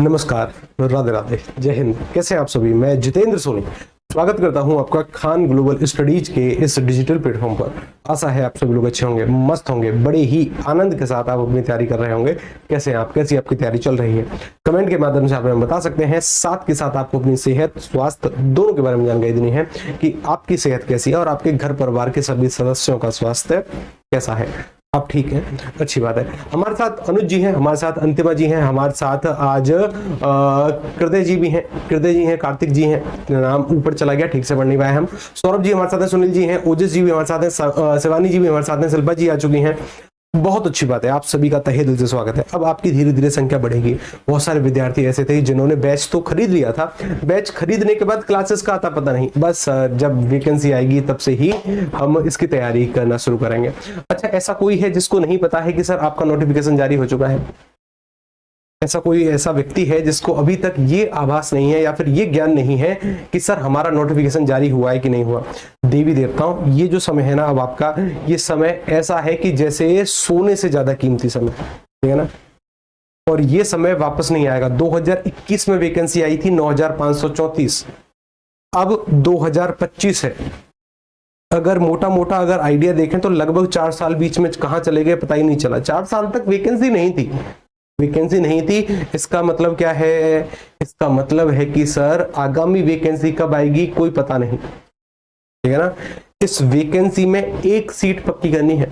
नमस्कार, राधे राधे, जय हिंद। कैसे हैं आप सभी? मैं जितेंद्र सोनी स्वागत करता हूं आपका खान ग्लोबल स्टडीज के इस डिजिटल प्लेटफॉर्म पर। आशा है आप सभी लोग अच्छे होंगे, मस्त होंगे, बड़े ही आनंद के साथ आप अपनी तैयारी कर रहे होंगे। कैसे हैं आप? कैसी आपकी तैयारी चल रही है? कमेंट के माध्यम से आप हमें बता सकते हैं। साथ के साथ आपको अपनी सेहत, स्वास्थ्य दोनों के बारे में जानकारी देनी है कि आपकी सेहत कैसी है और आपके घर परिवार के सभी सदस्यों का स्वास्थ्य कैसा है। आप ठीक हैं, अच्छी बात है। हमारे साथ अनुज जी हैं, हमारे साथ अंतिमा जी हैं, हमारे साथ आज कृदय जी भी हैं, कार्तिक जी हैं, नाम ऊपर चला गया, ठीक से पढ़ नहीं पाए हम। सौरभ जी हमारे साथ हैं, सुनील जी हैं, ओजस जी भी हमारे साथ हैं, शिवानी जी भी हमारे साथ हैं, शिल्पा जी आ चुकी हैं। बहुत अच्छी बात है, आप सभी का तहे दिल से स्वागत है। अब आपकी धीरे धीरे संख्या बढ़ेगी। बहुत सारे विद्यार्थी ऐसे थे जिन्होंने बैच तो खरीद लिया था, बैच खरीदने के बाद क्लासेस का आता पता नहीं, बस जब वैकेंसी आएगी तब से ही हम इसकी तैयारी करना शुरू करेंगे। अच्छा, ऐसा कोई है जिसको नहीं पता है कि सर आपका नोटिफिकेशन जारी हो चुका है? ऐसा कोई ऐसा व्यक्ति है जिसको अभी तक ये आभास नहीं है या फिर ये ज्ञान नहीं है कि सर हमारा नोटिफिकेशन जारी हुआ है कि नहीं हुआ? देवी देवताओं, ये जो समय है ना, अब आपका ये समय ऐसा है कि जैसे सोने से ज्यादा कीमती समय, ठीक है ना, और ये समय वापस नहीं आएगा। 2021 में वैकेंसी आई थी 9534, अब 2025 है। अगर मोटा मोटा अगर आइडिया देखें तो लगभग 4 साल बीच में कहां चले गए पता ही नहीं चला। 4 साल तक वैकेंसी नहीं थी। इसका मतलब क्या है? इसका मतलब है कि सर आगामी वैकेंसी कब आएगी कोई पता नहीं, ठीक है ना। इस वैकेंसी में एक सीट पक्की करनी है,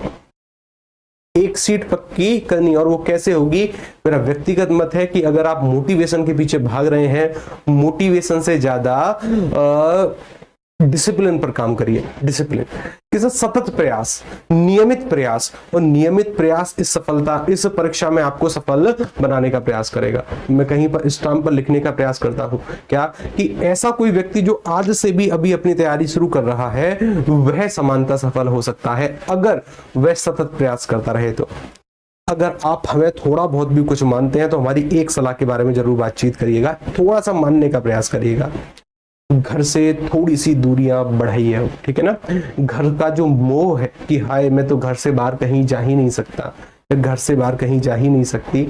एक सीट पक्की करनी। और वो कैसे होगी? मेरा व्यक्तिगत मत है कि अगर आप मोटिवेशन के पीछे भाग रहे हैं, मोटिवेशन से ज्यादा डिसिप्लिन पर काम करिए। डिसिप्लिन किस सतत प्रयास, नियमित प्रयास, और नियमित प्रयास इस परीक्षा में आपको सफल बनाने का प्रयास करेगा। मैं कहीं पर स्टाम्प पर लिखने का प्रयास करता हूं क्या कि ऐसा कोई व्यक्ति जो आज से भी अभी अपनी तैयारी शुरू कर रहा है वह समानता सफल हो सकता है अगर वह सतत प्रयास करता रहे तो। अगर आप हमें थोड़ा बहुत भी कुछ मानते हैं तो हमारी एक सलाह के बारे में जरूर बातचीत करिएगा, थोड़ा सा मानने का प्रयास करिएगा। घर से थोड़ी सी दूरियां बढ़ाइए, ठीक है ना। घर का जो मोह है कि हाय मैं तो घर से बाहर कहीं जा ही नहीं सकता, घर से बाहर कहीं जा ही नहीं सकती,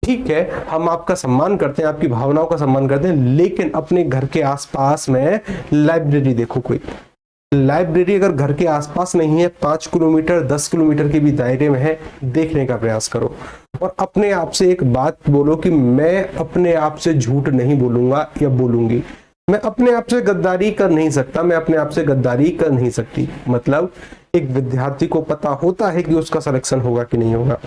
ठीक है, हम आपका सम्मान करते हैं, आपकी भावनाओं का सम्मान करते हैं, लेकिन अपने घर के आसपास में लाइब्रेरी देखो। कोई लाइब्रेरी अगर घर के आसपास नहीं है, 5 किलोमीटर 10 किलोमीटर के भी दायरे में है, देखने का प्रयास करो। और अपने आप से एक बात बोलो कि मैं अपने आप से झूठ नहीं बोलूंगा या बोलूंगी। मैं अपने आप से गद्दारी कर नहीं सकता, मैं अपने आप से गद्दारी कर नहीं सकती। मतलब एक विद्यार्थी को पता होता है कि उसका सिलेक्शन होगा कि नहीं होगा,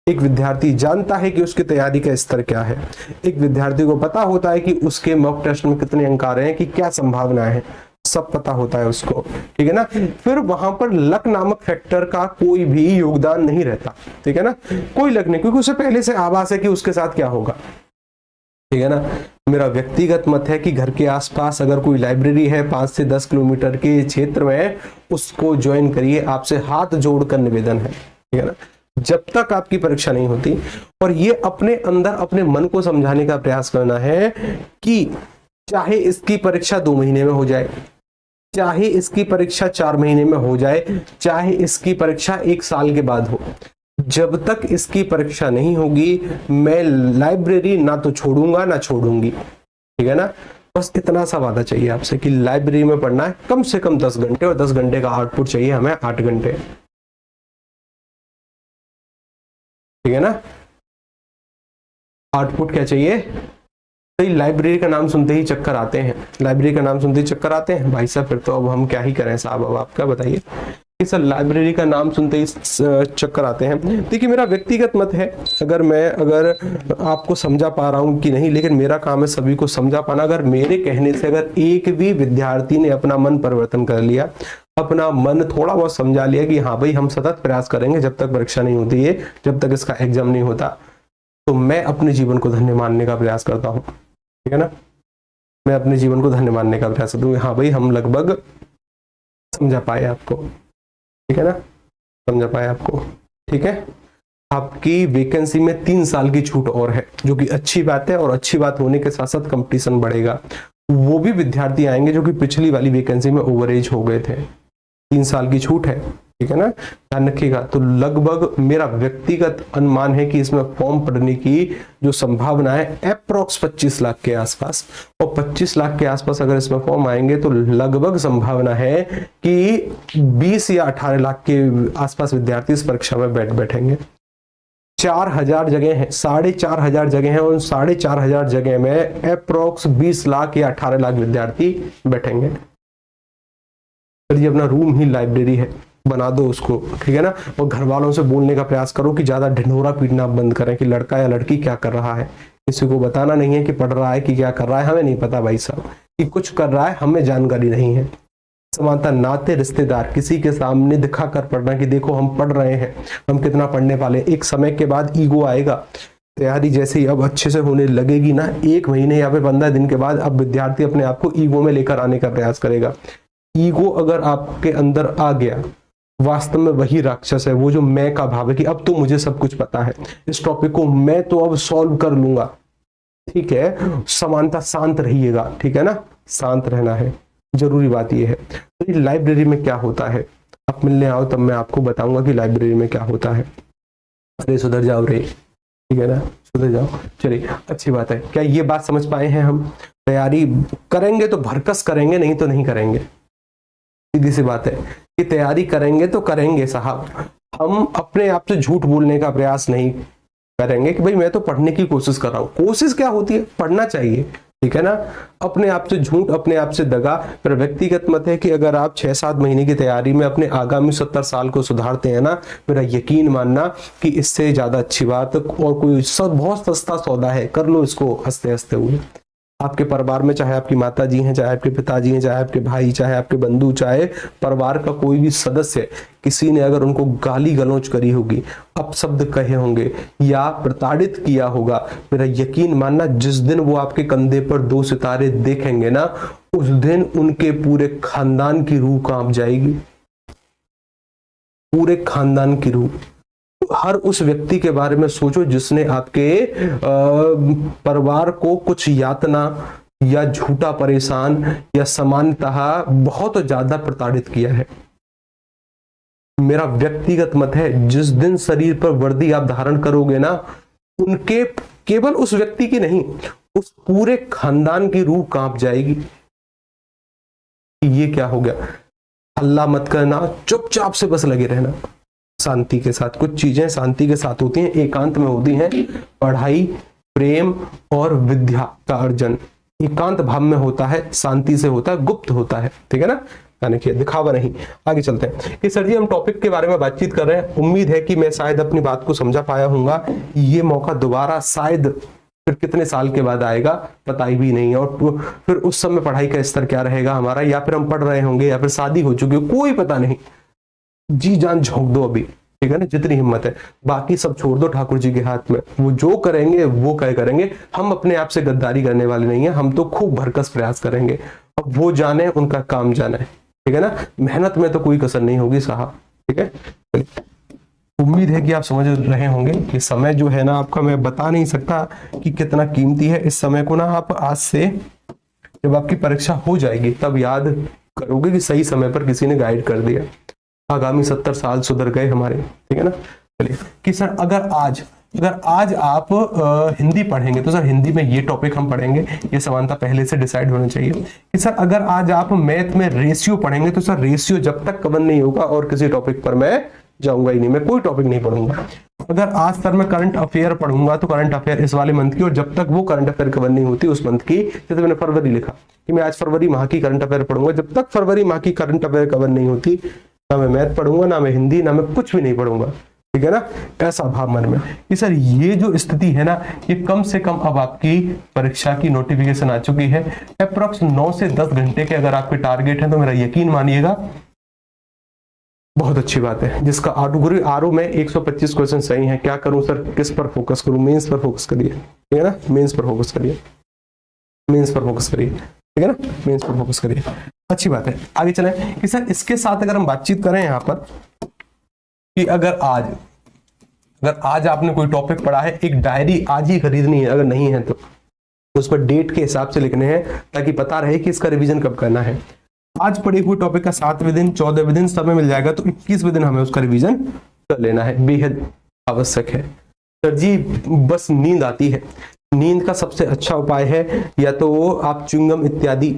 एक विद्यार्थी जानता है कि उसकी तैयारी का स्तर क्या है, एक विद्यार्थी को पता होता है कि उसके मॉक टेस्ट में कितने अंक आ रहे हैं, कि क्या संभावनाएं हैं, सब पता होता है उसको, ठीक है ना। फिर वहां पर लक नामक फैक्टर का कोई भी योगदान नहीं रहता, ठीक है ना, कोई लक नहीं, क्योंकि उसे पहले से आभास है कि उसके साथ क्या होगा, ठीक है ना। मेरा व्यक्तिगत मत है कि घर के आसपास अगर कोई लाइब्रेरी है 5 से 10 किलोमीटर के क्षेत्र में, उसको ज्वाइन करिए। आपसे हाथ जोड़कर निवेदन है, ठीक है ना, जब तक आपकी परीक्षा नहीं होती। और ये अपने अंदर अपने मन को समझाने का प्रयास करना है कि चाहे इसकी परीक्षा 2 महीने में हो जाए, चाहे इसकी परीक्षा 4 महीने में हो जाए, चाहे इसकी परीक्षा 1 साल के बाद हो, जब तक इसकी परीक्षा नहीं होगी मैं लाइब्रेरी ना तो छोड़ूंगा ना छोड़ूंगी, ठीक है ना। बस इतना सा वादा चाहिए आपसे कि लाइब्रेरी में पढ़ना है कम से कम 10 घंटे, और 10 घंटे का आउटपुट चाहिए हमें 8 घंटे, ठीक है ना। आउटपुट क्या चाहिए? तो लाइब्रेरी का नाम सुनते ही चक्कर आते हैं, लाइब्रेरी का नाम सुनते ही चक्कर आते हैं भाई साहब, फिर तो अब हम क्या ही करें साहब। अब आपका बताइए कि सर लाइब्रेरी का नाम सुनते ही चक्कर आते हैं। देखिए मेरा व्यक्तिगत मत है, अगर आपको समझा पा रहा हूं कि नहीं, लेकिन मेरा काम है सभी को समझा पाना। अगर मेरे कहने से अगर एक भी विद्यार्थी ने अपना मन परिवर्तन कर लिया, अपना मन थोड़ा बहुत समझा लिया कि हाँ भाई हम सतत प्रयास करेंगे जब तक परीक्षा नहीं होती है, जब तक इसका एग्जाम नहीं होता, तो मैं अपने जीवन को धन्य मानने का प्रयास करता हूँ, ठीक है ना। मैं अपने जीवन को धन्य मानने का प्रयास करता हूँ। हाँ भाई हम लगभग समझा पाए आपको, ठीक है ना, समझा पाए आपको, ठीक है। आपकी वैकेंसी में 3 साल की छूट और है, जो कि अच्छी बात है, और अच्छी बात होने के साथ साथ कंपटीशन बढ़ेगा। वो भी विद्यार्थी आएंगे जो कि पिछली वाली वैकेंसी में ओवरेज हो गए थे। 3 साल की छूट है, ठीक है ना, ध्यान रखिएगा। तो लगभग मेरा व्यक्तिगत अनुमान है कि इसमें फॉर्म पड़ने की जो संभावना है अप्रोक्स 25 लाख के आसपास, और 25 लाख के आसपास अगर इसमें फॉर्म आएंगे तो लगभग संभावना है कि 20 या 18 लाख के आसपास विद्यार्थी इस परीक्षा में बैठेंगे। 4000 जगह है, 4500 जगह है, और 4500 जगह में अप्रोक्स 20 लाख या 18 लाख विद्यार्थी बैठेंगे। ये अपना रूम ही लाइब्रेरी है, बना दो उसको, ठीक है ना। और घर वालों से बोलने का प्रयास करो कि ज्यादा ढिंढोरा पीटना बंद करें कि लड़का या लड़की क्या कर रहा है। किसी को बताना नहीं है कि पढ़ रहा है कि क्या कर रहा है, हमें नहीं पता भाई साहब कि कुछ कर रहा है, हमें जानकारी नहीं है। समानता नाते रिश्तेदार किसी के सामने दिखा कर पढ़ना कि देखो हम पढ़ रहे हैं, हम कितना पढ़ने वाले। एक समय के बाद ईगो आएगा, तैयारी जैसे ही अब अच्छे से होने लगेगी ना, 1 महीने या फिर 15 दिन के बाद अब विद्यार्थी अपने आप को ईगो में लेकर आने का प्रयास करेगा। ईगो अगर आपके अंदर आ गया, वास्तव में वही राक्षस है, वो जो मैं का भाव है कि अब तो मुझे सब कुछ पता है, इस टॉपिक को मैं तो अब सॉल्व कर लूंगा, ठीक है। समानता शांत रहिएगा, ठीक है ना, शांत रहना है, जरूरी बात यह है। तो ये लाइब्रेरी में क्या होता है, आप मिलने आओ तब मैं आपको बताऊंगा कि लाइब्रेरी में क्या होता है। अरे सुधर जाओ रे, ठीक है ना, सुधर जाओ। चलिए अच्छी बात है। क्या ये बात समझ पाए हैं हम? तैयारी करेंगे तो भरकस करेंगे, नहीं तो नहीं करेंगे। सीधी सी बात है कि तैयारी करेंगे तो करेंगे साहब, हम अपने आप से झूठ बोलने का प्रयास नहीं करेंगे कि भाई मैं तो पढ़ने की कोशिश कर रहा हूं। कोशिश क्या होती है, पढ़ना चाहिए, ठीक है ना। अपने आप से झूठ, अपने आप से दगा। पर व्यक्तिगत मत है कि अगर आप 6-7 महीने की तैयारी में अपने आगामी 70 साल को सुधारते हैं ना, मेरा यकीन मानना कि इससे ज्यादा अच्छी बात और कोई बहुत सस्ता सौदा है, कर लो इसको हंसते हंसते हुए। आपके परिवार में चाहे आपकी माता जी हैं, चाहे आपके पिताजी हैं, चाहे आपके भाई, चाहे आपके बंधु, चाहे परिवार का कोई भी सदस्य, किसी ने अगर उनको गाली गलौज करी होगी, अपशब्द कहे होंगे या प्रताड़ित किया होगा, मेरा यकीन मानना जिस दिन वो आपके कंधे पर 2 सितारे देखेंगे ना, उस दिन उनके पूरे खानदान की रूह कांप जाएगी, पूरे खानदान की रूह। हर उस व्यक्ति के बारे में सोचो जिसने आपके परिवार को कुछ यातना या झूठा परेशान या सामान्यतः बहुत ज्यादा प्रताड़ित किया है। मेरा व्यक्तिगत मत है जिस दिन शरीर पर वर्दी आप धारण करोगे ना, उनके केवल उस व्यक्ति की नहीं, उस पूरे खानदान की रूह कांप जाएगी। ये क्या हो गया, हल्ला मत करना, चुपचाप से बस लगे रहना शांति के साथ। कुछ चीजें शांति के साथ होती हैं, एकांत में होती हैं। पढ़ाई, प्रेम और विद्या का अर्जन एकांत भाव में होता है, शांति से होता है, गुप्त होता है, ठीक है ना, यानी कि दिखावा नहीं। आगे चलते हैं कि सर जी हम टॉपिक के बारे में बातचीत कर रहे हैं। उम्मीद है कि मैं शायद अपनी बात को समझा पाया हूंगा। ये मौका दोबारा शायद फिर कितने साल के बाद आएगा पता ही भी नहीं है, और फिर उस समय पढ़ाई का स्तर क्या रहेगा हमारा, या फिर हम पढ़ रहे होंगे या फिर शादी हो चुकी हो, कोई पता नहीं। जी जान झोंक दो अभी, ठीक है ना, जितनी हिम्मत है। बाकी सब छोड़ दो ठाकुर जी के हाथ में, वो जो करेंगे वो क्या करेंगे। हम अपने आप से गद्दारी करने वाले नहीं है, हम तो खूब भरकस प्रयास करेंगे। अब वो जाने, उनका काम जाना है, ठीक है ना। मेहनत में तो कोई कसर नहीं होगी साहब, ठीक है। उम्मीद है कि आप समझ रहे होंगे कि समय जो है ना आपका, मैं बता नहीं सकता कि कितना कीमती है। इस समय को ना आप आज से जब आपकी परीक्षा हो जाएगी तब याद करोगे कि सही समय पर किसी ने गाइड कर दिया। आगामी 70 साल सुधर गए हमारे, ठीक है ना। चलिए कि सर अगर आज आप हिंदी पढ़ेंगे तो सर हिंदी में ये टॉपिक हम पढ़ेंगे, ये समानता पहले से डिसाइड होना चाहिए। कि सर अगर आज आप मैथ में रेशियो पढ़ेंगे तो सर रेशियो जब तक कवर नहीं होगा और किसी टॉपिक पर मैं जाऊंगा ही नहीं, मैं कोई टॉपिक नहीं पढ़ूंगा। अगर आज सर मैं करंट अफेयर पढ़ूंगा तो करंट अफेयर इस वाले मंथ की, और जब तक वो करंट अफेयर कवर नहीं होती उस मंथ की, जैसे मैंने फरवरी लिखा कि मैं आज फरवरी माह की करंट अफेयर पढ़ूंगा, जब तक फरवरी माह की करंट अफेयर कवर नहीं होती ना मैं मैथ पढ़ूंगा, ना मैं हिंदी, ना मैं कुछ भी नहीं पढ़ूंगा, ठीक है ना। ऐसा भाव मन में कि सर ये जो स्थिति है ना, ये कम से कम अब आपकी परीक्षा की नोटिफिकेशन आ चुकी है। अप्रोक्स 9 से 10 घंटे के अगर आपके टारगेट है तो मेरा यकीन मानिएगा बहुत अच्छी बात है। जिसका आरओ में 125 क्वेश्चन सही है। क्या करूं सर, किस पर फोकस करूं? मेंस पर फोकस करिए, ठीक है ना, मेंस पर फोकस करिए, मेंस पर फोकस करिए, ठीक है ना, मेंस पर फोकस करिए। अच्छी बात है। आगे चलें कि सर इसके साथ अगर हम बातचीत करें यहाँ पर कि अगर आज आपने कोई टॉपिक पढ़ा है, एक डायरी आज ही खरीदनी है, अगर नहीं है तो उस पर डेट के हिसाब से लिखने हैं ताकि पता रहे कि इसका रिवीजन कब करना है। आज पढ़े हुए टॉपिक का 7वें दिन 14वें दिन समय मिल जाएगा तो 21वें दिन हमें उसका रिवीजन कर लेना है, बेहद आवश्यक है। सर जी बस नींद आती है, नींद का सबसे अच्छा उपाय है या तो वो आप च्युइंगम इत्यादि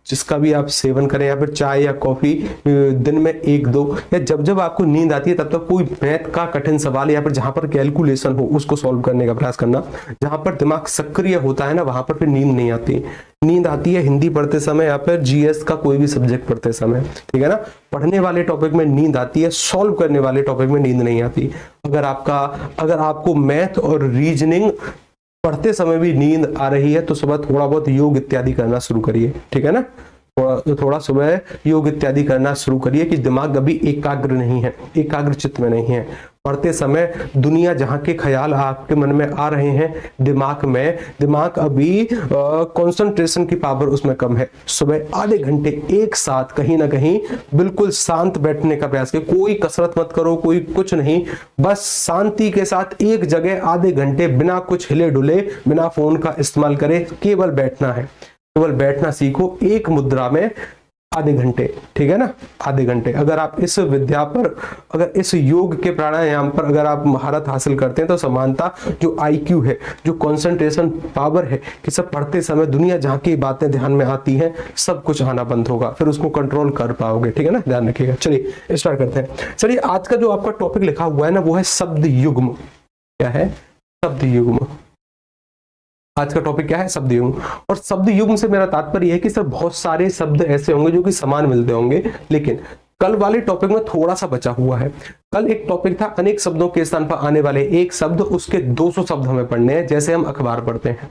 जिसका भी आप सेवन करें या फिर चाय या कॉफी दिन में 1-2, या जब जब आपको नींद आती है तब तक कोई मैथ का कठिन सवाल या फिर जहां पर कैलकुलेशन हो उसको सॉल्व करने का प्रयास करना। जहां पर दिमाग सक्रिय होता है ना वहां पर फिर नींद नहीं आती। नींद आती है हिंदी पढ़ते समय या फिर जीएस का कोई भी सब्जेक्ट पढ़ते समय, ठीक है ना। पढ़ने वाले टॉपिक में नींद आती है, सॉल्व करने वाले टॉपिक में नींद नहीं आती। अगर आपको मैथ और रीजनिंग पढ़ते समय भी नींद आ रही है तो सुबह थोड़ा बहुत योग इत्यादि करना शुरू करिए, ठीक है ना। थोड़ा सुबह योग इत्यादि करना शुरू करिए कि दिमाग अभी एकाग्र नहीं है, एकाग्र चित्त में नहीं है। पढ़ते समय दुनिया जहां के ख्याल आपके मन में आ रहे हैं दिमाग अभी कंसंट्रेशन की पावर उसमें कम है। सुबह आधे घंटे एक साथ कहीं ना कहीं बिल्कुल शांत बैठने का प्रयास करें। कोई कसरत मत करो, कोई कुछ नहीं, बस शांति के साथ एक जगह आधे घंटे बिना कुछ हिले डुले, बिना फोन का इस्तेमाल करे केवल बैठना है। केवल बैठना सीखो एक मुद्रा में आधे घंटे, ठीक है ना, आधे घंटे। अगर आप इस विद्या पर, अगर इस योग के प्राणायाम पर अगर आप महारत हासिल करते हैं तो समानता जो आईक्यू है, जो कंसंट्रेशन पावर है कि सब पढ़ते समय दुनिया जहां की बातें ध्यान में आती हैं सब कुछ आना बंद होगा, फिर उसको कंट्रोल कर पाओगे, ठीक है ना, ध्यान रखिएगा। चलिए स्टार्ट करते हैं। चलिए आज का जो आपका टॉपिक लिखा हुआ है ना वो है शब्द युग्म। क्या है? शब्द युग्म। आज का टॉपिक क्या है? शब्द युग्म। और शब्द युग्म से मेरा तात्पर्य है कि सर बहुत सारे शब्द ऐसे होंगे जो कि समान मिलते होंगे, लेकिन कल वाले टॉपिक में थोड़ा सा बचा हुआ है। कल एक टॉपिक था अनेक शब्दों के स्थान पर आने वाले एक शब्द, उसके 200 शब्द हमें पढ़ने हैं। जैसे हम अखबार पढ़ते हैं,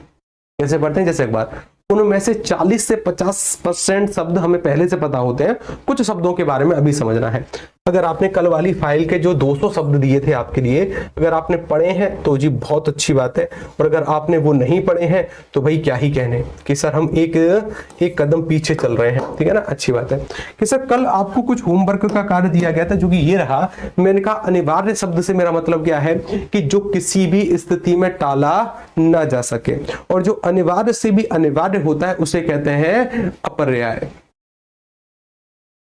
कैसे पढ़ते हैं? जैसे अखबार, उनमें से 40 से 50% शब्द हमें पहले से पता होते हैं, कुछ शब्दों के बारे में अभी समझना है। अगर आपने कल वाली फाइल के जो 200 शब्द दिए थे आपके लिए, अगर आपने पढ़े हैं तो जी बहुत अच्छी बात है, और अगर आपने वो नहीं पढ़े हैं तो भाई क्या ही कहने कि सर हम एक कदम पीछे चल रहे हैं, ठीक है ना। अच्छी बात है कि सर कल आपको कुछ होमवर्क का कार्य दिया गया था जो कि ये रहा। मैंने कहा अनिवार्य शब्द से मेरा मतलब क्या है कि जो किसी भी स्थिति में टाला ना जा सके, और जो अनिवार्य से भी अनिवार्य होता है उसे कहते हैं अपर्याय,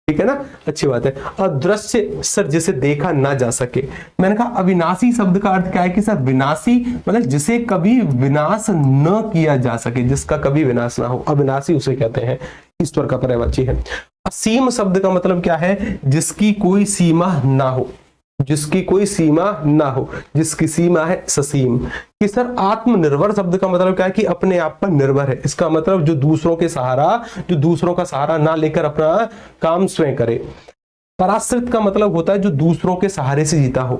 ठीक है ना। अच्छी बात है। अदृश्य सर जिसे देखा ना जा सके। मैंने कहा अविनाशी शब्द का अर्थ क्या है कि सर विनाशी मतलब जिसे कभी विनाश न किया जा सके, जिसका कभी विनाश ना हो, अविनाशी उसे कहते हैं, ईश्वर का पर्यायवाची है। असीम शब्द का मतलब क्या है? जिसकी कोई सीमा ना हो, जिसकी कोई सीमा ना हो, जिसकी सीमा है ससीम। कि सर आत्मनिर्भर शब्द का मतलब क्या है कि अपने आप पर निर्भर है। इसका मतलब जो दूसरों का सहारा ना लेकर अपना काम स्वयं करे। पराश्रित का मतलब होता है जो दूसरों के सहारे से जीता हो।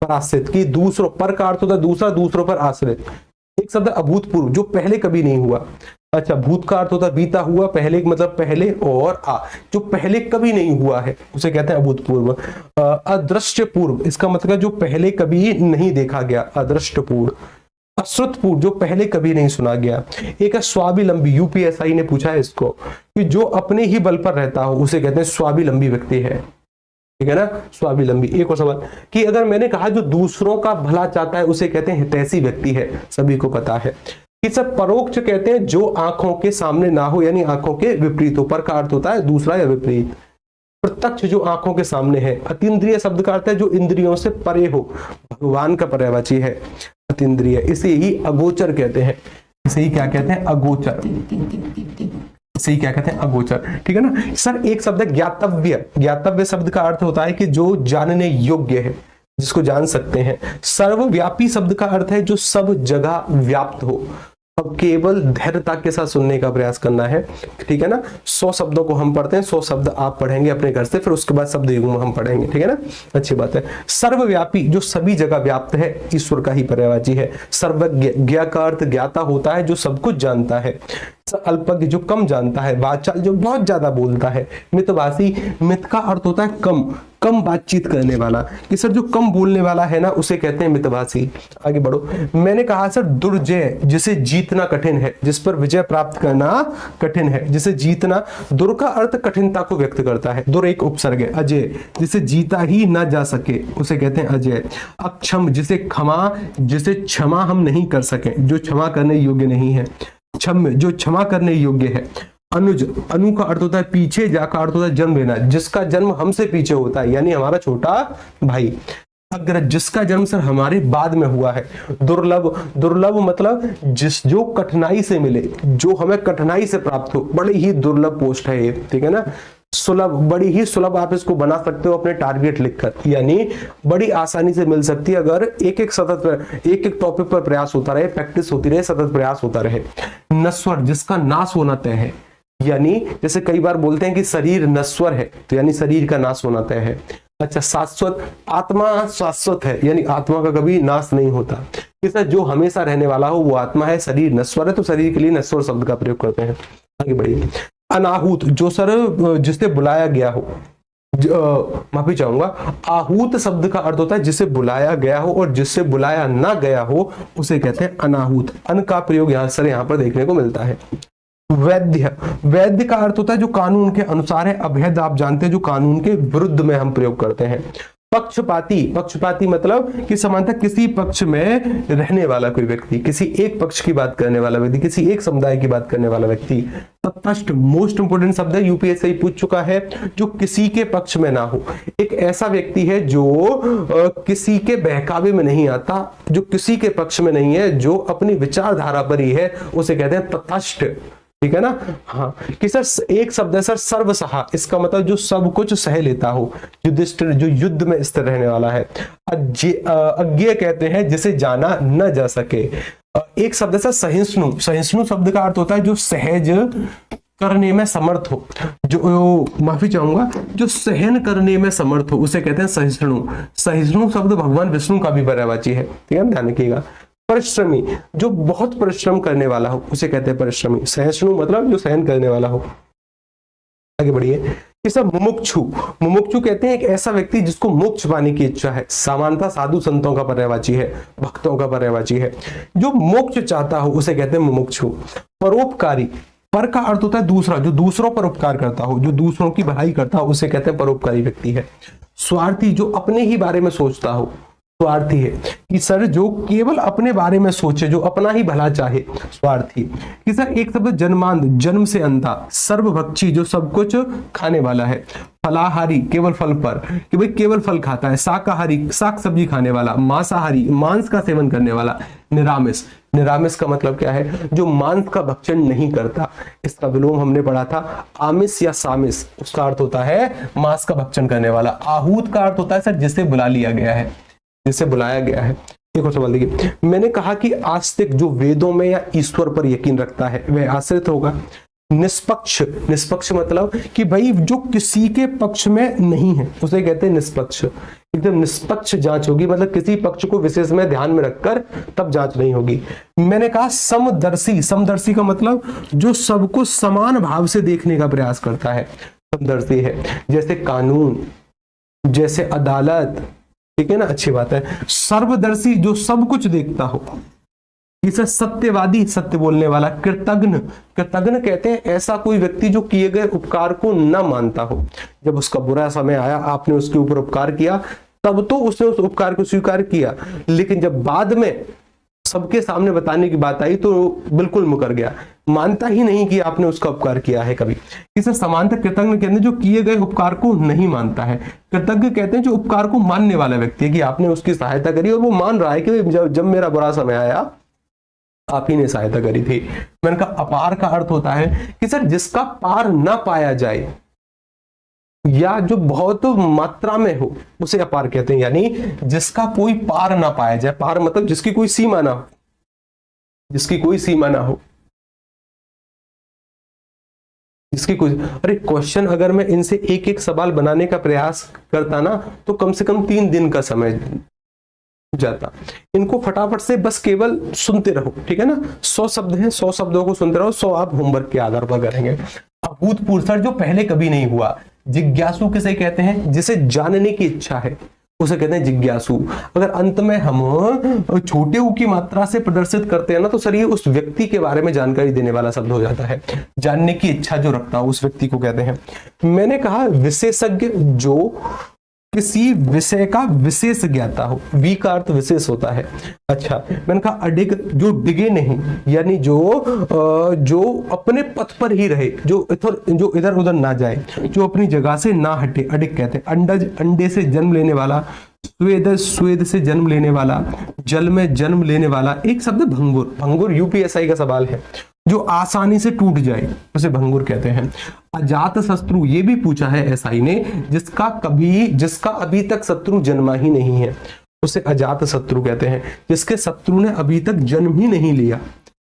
पराश्रित की दूसरों पर का अर्थ होता है दूसरा, दूसरों पर आश्रित। एक शब्द अभूतपूर्व जो पहले कभी नहीं हुआ। अच्छा, भूत का अर्थ होता है बीता हुआ, पहले मतलब पहले, और जो पहले कभी नहीं हुआ है उसे कहते हैं अभूतपूर्व। अदृश्य पूर्व, इसका मतलब जो पहले कभी नहीं देखा गया, अदृश्य पूर्व। अश्रुतपूर्व जो पहले कभी नहीं सुना गया। एक है स्वावलंबी, यूपीएसआई ने पूछा है इसको कि जो अपने ही बल पर रहता हो उसे कहते हैं स्वावलंबी व्यक्ति है, ठीक है ना, स्वावलंबी। एक और सवाल कि अगर मैंने कहा जो दूसरों का भला चाहता है उसे कहते हैं हितैषी व्यक्ति है, सभी को पता है। कि सब परोक्ष कहते हैं जो आंखों के सामने ना हो, यानी आंखों के विपरीत हो। पर का अर्थ होता है दूसरा या विपरीत। प्रत्यक्ष जो आंखों के सामने है। अतीन्द्रिय शब्द का अर्थ है जो इंद्रियों से परे हो, भगवान का पर्यायवाची है अतीन्द्रिय। इसे ही अगोचर कहते हैं। इसे ही क्या कहते हैं? अगोचर। इसे ही क्या कहते हैं? अगोचर, ठीक है ना। सर एक शब्द है ज्ञातव्य। ज्ञातव्य शब्द का अर्थ होता है कि जो जानने योग्य है, जिसको जान सकते हैं। सर्वव्यापी शब्द का अर्थ है जो सब जगह व्याप्त हो। अब केवल धैर्यता के साथ सुनने का प्रयास करना है, ठीक है ना। 100 शब्दों को हम पढ़ते हैं, 100 शब्द आप पढ़ेंगे अपने घर से, फिर उसके बाद शब्द युग्म हम पढ़ेंगे, ठीक है ना। अच्छी बात है। सर्वव्यापी जो सभी जगह व्याप्त है, ईश्वर का ही पर्यायवाची है। सर्वज्ञ, ज्ञ का अर्थ ज्ञाता होता है जो सब कुछ जानता है। अल्पज्ञ जो कम जानता है। वाचाल जो बहुत ज्यादा बोलता है। मितभाषी, मित का अर्थ होता है कम बातचीत करने वाला। कि सर जो कम बोलने वाला है ना उसे कहते हैं मितभाषी। आगे बढ़ो। मैंने कहा सर दुर्जय जिसे जीतना कठिन है, जिस पर विजय प्राप्त करना कठिन है, जिसे जीतना। दुर का अर्थ कठिनता को व्यक्त करता है। दुर एक उपसर्ग है। अजय जिसे जीता ही ना जा सके उसे कहते हैं अजय। अक्षम जिसे क्षमा हम नहीं कर सके, जो क्षमा करने योग्य नहीं है। क्षम्य जो क्षमा करने योग्य है। अनुज, अनु का अर्थ होता है पीछे, जा का अर्थ होता है जन्म लेना, जिसका जन्म हमसे पीछे होता है यानी हमारा छोटा भाई। अग्रज, जिसका जन्म सर हमारे बाद में हुआ है। दुर्लभ, दुर्लभ मतलब जो कठिनाई से मिले, जो हमें कठिनाई से प्राप्त हो, बड़ी ही दुर्लभ पोस्ट है ये, ठीक है ना। सुलभ, बड़ी ही सुलभ आप इसको बना सकते हो अपने टारगेट लिखकर, यानी बड़ी आसानी से मिल सकती है अगर एक एक टॉपिक पर प्रयास होता रहे, प्रैक्टिस होती रहे, सतत प्रयास होता रहे। नश्वर, जिसका नाश होना तय है, यानी जैसे कई बार बोलते हैं कि शरीर नश्वर है, तो यानी शरीर का नाश होना तय है। अच्छा, शाश्वत, आत्मा शाश्वत है, यानी आत्मा का कभी नाश नहीं होता। इसलिए जो हमेशा रहने वाला हो वो आत्मा है, शरीर नश्वर है, तो शरीर के लिए नश्वर शब्द का प्रयोग करते हैं। आगे बढ़िए। अनाहूत, जो सर जिसे बुलाया गया हो, माफी चाहूंगा, आहूत शब्द का अर्थ होता है जिसे बुलाया गया हो, और जिससे बुलाया ना गया हो उसे कहते हैं अनाहूत। अन का प्रयोग यहाँ पर देखने को मिलता है। वैद्य, वैद्य का अर्थ होता है जो कानून के अनुसार है। अभेद आप जानते हैं जो कानून के विरुद्ध में हम प्रयोग करते हैं। पक्षपाती, पक्षपाती मतलब कि समानता किसी पक्ष में रहने वाला कोई व्यक्ति, किसी एक पक्ष की बात करने वाला व्यक्ति, किसी एक समुदाय की बात करने वाला व्यक्ति। तटस्थ, मोस्ट इंपोर्टेंट शब्द है, यूपीएससी पूछ चुका है, जो किसी के पक्ष में ना हो। एक ऐसा व्यक्ति है जो किसी के बहकावे में नहीं आता, जो किसी के पक्ष में नहीं है, जो अपनी विचारधारा पर ही है, उसे कहते हैं तटस्थ, ठीक है ना। हाँ, कि सर एक शब्द है सर सर्वसहा, इसका मतलब जो सब कुछ सह लेता हो, युधिष्ठिर जो युद्ध में स्थिर रहने वाला है। अज्ञेय कहते हैं जिसे जाना न जा सके। एक शब्द है सर सहिष्णु, सहिष्णु शब्द का अर्थ होता है जो सहज करने में समर्थ हो, जो माफी चाहूंगा जो सहन करने में समर्थ हो, उसे कहते हैं सहिष्णु। सहिष्णु शब्द भगवान विष्णु का भी पर्यायवाची है, ठीक है, ध्यान रखिएगा। परिश्रमी, जो बहुत परिश्रम करने वाला हो, उसे कहते हैं परिश्रमी। सहिष्णु मतलब जो सहन करने वाला हो। आगे बढ़िए। ये सब मुमुक्षु, मुमुक्षु कहते हैं एक ऐसा व्यक्ति जिसको मोक्ष पाने की इच्छा है। सामान्यतः साधु संतों का पर्यायवाची है, भक्तों का पर्यायवाची है। जो मोक्ष चाहता हो उसे कहते हैं मुमुक्षु। परोपकारी, पर का अर्थ होता है दूसरा, जो दूसरों पर उपकार करता हो, जो दूसरों की भलाई करता हो, उसे कहते हैं परोपकारी व्यक्ति है। स्वार्थी, जो अपने ही बारे में सोचता हो, स्वार्थी है। कि सर जो केवल अपने बारे में सोचे, जो अपना ही भला चाहे, स्वार्थी। कि सर एक शब्द जन्मांध, जन्म से अंधा। सर्वभक्षी, जो सब कुछ खाने वाला है। फलाहारी, केवल फल पर, कि भाई केवल फल खाता है। शाकाहारी, शाक सब्जी खाने वाला। मांसाहारी, मांस का सेवन करने वाला। निरामिष, निरामिष का मतलब क्या है, जो मांस का भक्षण नहीं करता। इसका विलोम हमने पढ़ा था आमिष या सामिष, उसका अर्थ होता है मांस का भक्षण करने वाला। आहूत का अर्थ होता है सर जिसे बुला लिया गया है, जिसे बुलाया गया है। एक और सवाल देखिए, मैंने कहा कि आस्तिक जो वेदों में या ईश्वर पर यकीन रखता है वह आश्रित होगा। निष्पक्ष, निष्पक्ष मतलब कि भाई जो किसी के पक्ष में नहीं है उसे कहते हैं निष्पक्ष। एकदम निष्पक्ष जांच होगी, मतलब किसी पक्ष को विशेष में ध्यान में रखकर तब जांच नहीं होगी। मैंने कहा समदर्शी, समदर्शी का मतलब जो सबको समान भाव से देखने का प्रयास करता है, समदर्शी है। जैसे कानून, जैसे अदालत, ठीक है ना, अच्छी बात है। सर्वदर्शी, जो सब कुछ देखता हो। इसे सत्यवादी, सत्य बोलने वाला। कृतज्ञ, कृतज्ञ कहते हैं ऐसा कोई व्यक्ति जो किए गए उपकार को न मानता हो। जब उसका बुरा समय आया, आपने उसके ऊपर उपकार किया, तब तो उसने उस उपकार को स्वीकार किया, लेकिन जब बाद में सबके सामने बताने की बात आई तो बिल्कुल मुकर गया, मानता ही नहीं कि आपने उसका उपकार किया है कभी। इसे समानता कृतज्ञ कहते हैं जो किए गए उपकार को नहीं मानता है। कृतज्ञ कहते हैं जो उपकार को मानने वाला व्यक्ति है, कि आपने उसकी सहायता करी और वो मान रहा है कि जब मेरा बुरा समय आया आप ही ने सहायता करी थी। मैंने कहा अपार का अर्थ होता है कि सर जिसका पार ना पाया जाए या जो बहुत मात्रा में हो उसे अपार कहते हैं, यानी जिसका कोई पार ना पाया जाए। पार मतलब जिसकी कोई सीमा ना हो, जिसकी कोई सीमा ना हो, जिसकी कोई। अरे क्वेश्चन अगर मैं इनसे एक एक सवाल बनाने का प्रयास करता ना तो कम से कम 3 दिन का समय जाता। इनको फटाफट से बस केवल सुनते रहो, ठीक है ना। 100 शब्द हैं, 100 शब्दों को सुनते रहो, 100 आप होमवर्क के आधार पर करेंगे। अभूतपूर्व सर जो पहले कभी नहीं हुआ। जिज्ञासु किसे कहते हैं, जिसे जानने की इच्छा है उसे कहते हैं जिज्ञासु। अगर अंत में हम छोटे ऊ की मात्रा से प्रदर्शित करते हैं ना तो सर ये उस व्यक्ति के बारे में जानकारी देने वाला शब्द हो जाता है। जानने की इच्छा जो रखता है उस व्यक्ति को कहते हैं। मैंने कहा विशेषज्ञ जो किसी विषय का विशेष ज्ञाता हो। वी का अर्थ विशेष होता है। अच्छा, मैंने कहा अडिग, जो डिगे नहीं, यानी जो अपने पथ पर ही रहे, जो इधर उधर ना जाए, जो अपनी जगह से ना हटे, अडिग कहते हैं। अंडज, अंडे से जन्म लेने वाला। स्वेद, स्वेद से जन्म लेने वाला। जल में जन्म लेने वाला। एक शब्द है भंगुर। भंगुर यूपीएसआई का सवाल है, जो आसानी से टूट जाए उसे भंगुर कहते हैं। अजात शत्रु, ये भी पूछा है एसआई ने, जिसका अभी तक शत्रु जन्मा ही नहीं है, उसे अजात शत्रु कहते हैं। जिसके शत्रु ने अभी तक जन्म ही नहीं लिया।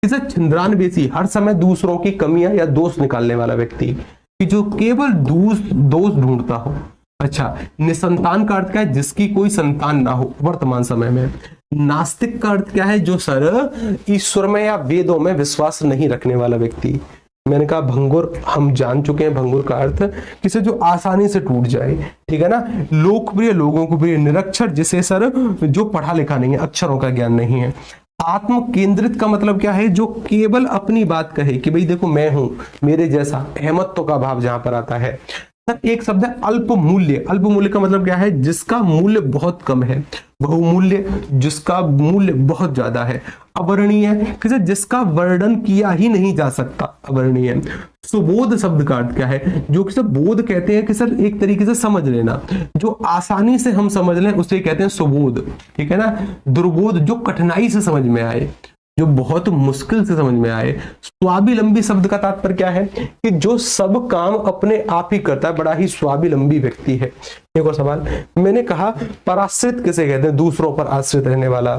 इसे छिंद्रानवेशी, हर समय दूसरों की कमियां या दोष निकालने वाला व्यक्ति, कि जो केवल दोष ढूंढता हो। अच्छा, निसंतान का अर्थ क्या है? जिसकी कोई संतान ना हो वर्तमान समय में। नास्तिक का अर्थ क्या है? जो सर ईश्वर में या वेदों में विश्वास नहीं रखने वाला व्यक्ति। मैंने कहा भंगुर हम जान चुके हैं, भंगुर का अर्थ किसे जो आसानी से टूट जाए, ठीक है ना। लोकप्रिय, लोगों को प्रिय। निरक्षर, जिसे सर जो पढ़ा लिखा नहीं है, अक्षरों का ज्ञान नहीं है। आत्म केंद्रित का मतलब क्या है? जो केवल अपनी बात कहे कि भाई देखो मैं हूं, मेरे जैसा। अहमत्व का भाव जहां पर आता है। एक शब्द है अल्प मूल्य। अल्प मूल्य का मतलब क्या है? जिसका मूल्य बहुत कम है। बहुमूल्य, जिसका मूल्य बहुत ज्यादा है। अवर्णीय, किसी जिसका वर्णन किया ही नहीं जा सकता, अवर्णीय। सुबोध शब्द का अर्थ क्या है? जो कि बोध कहते हैं कि सर एक तरीके से समझ लेना, जो आसानी से हम समझ लें उसे कहते हैं सुबोध, ठीक है ना। दुर्बोध, जो कठिनाई से समझ में आए, जो बहुत मुश्किल से समझ में आए। स्वावलंबी शब्द का तात्पर्य क्या है? कि जो सब काम अपने आप ही करता है, बड़ा ही स्वावलंबी व्यक्ति है। एक और सवाल मैंने कहा, पराश्रित किसे कहते हैं? दूसरों पर आश्रित रहने वाला।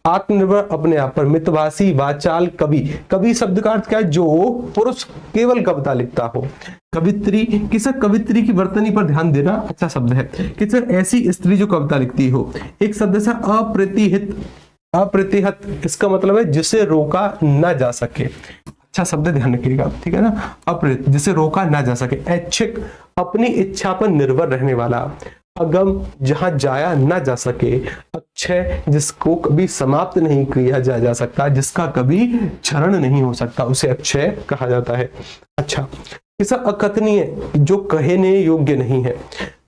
आत्मनिर्भर, अपने आप पर। मितभाषी, वाचाल, कवि। कवि शब्द का अर्थ क्या है? जो पुरुष केवल कविता लिखता हो। कवित्री, किसे कवित्री की वर्तनी पर ध्यान देना अच्छा शब्द है। किसे ऐसी स्त्री जो कविता लिखती हो। एक शब्द है अप्रतिहित। अप्रतिहत, इसका मतलब है जिसे रोका ना जा सके। अच्छा शब्द ध्यान रखिएगा, ठीक है ना। अप्रतिहत, जिसे रोका ना जा सके। ऐच्छिक, अपनी इच्छा पर निर्भर रहने वाला। अगम, जहां जाया ना जा सके। अक्षय, जिसको कभी समाप्त नहीं किया जा सकता, जिसका कभी क्षरण नहीं हो सकता, उसे अक्षय कहा जाता है। अच्छा, इसे अकथनीय, जो कहने योग्य नहीं है।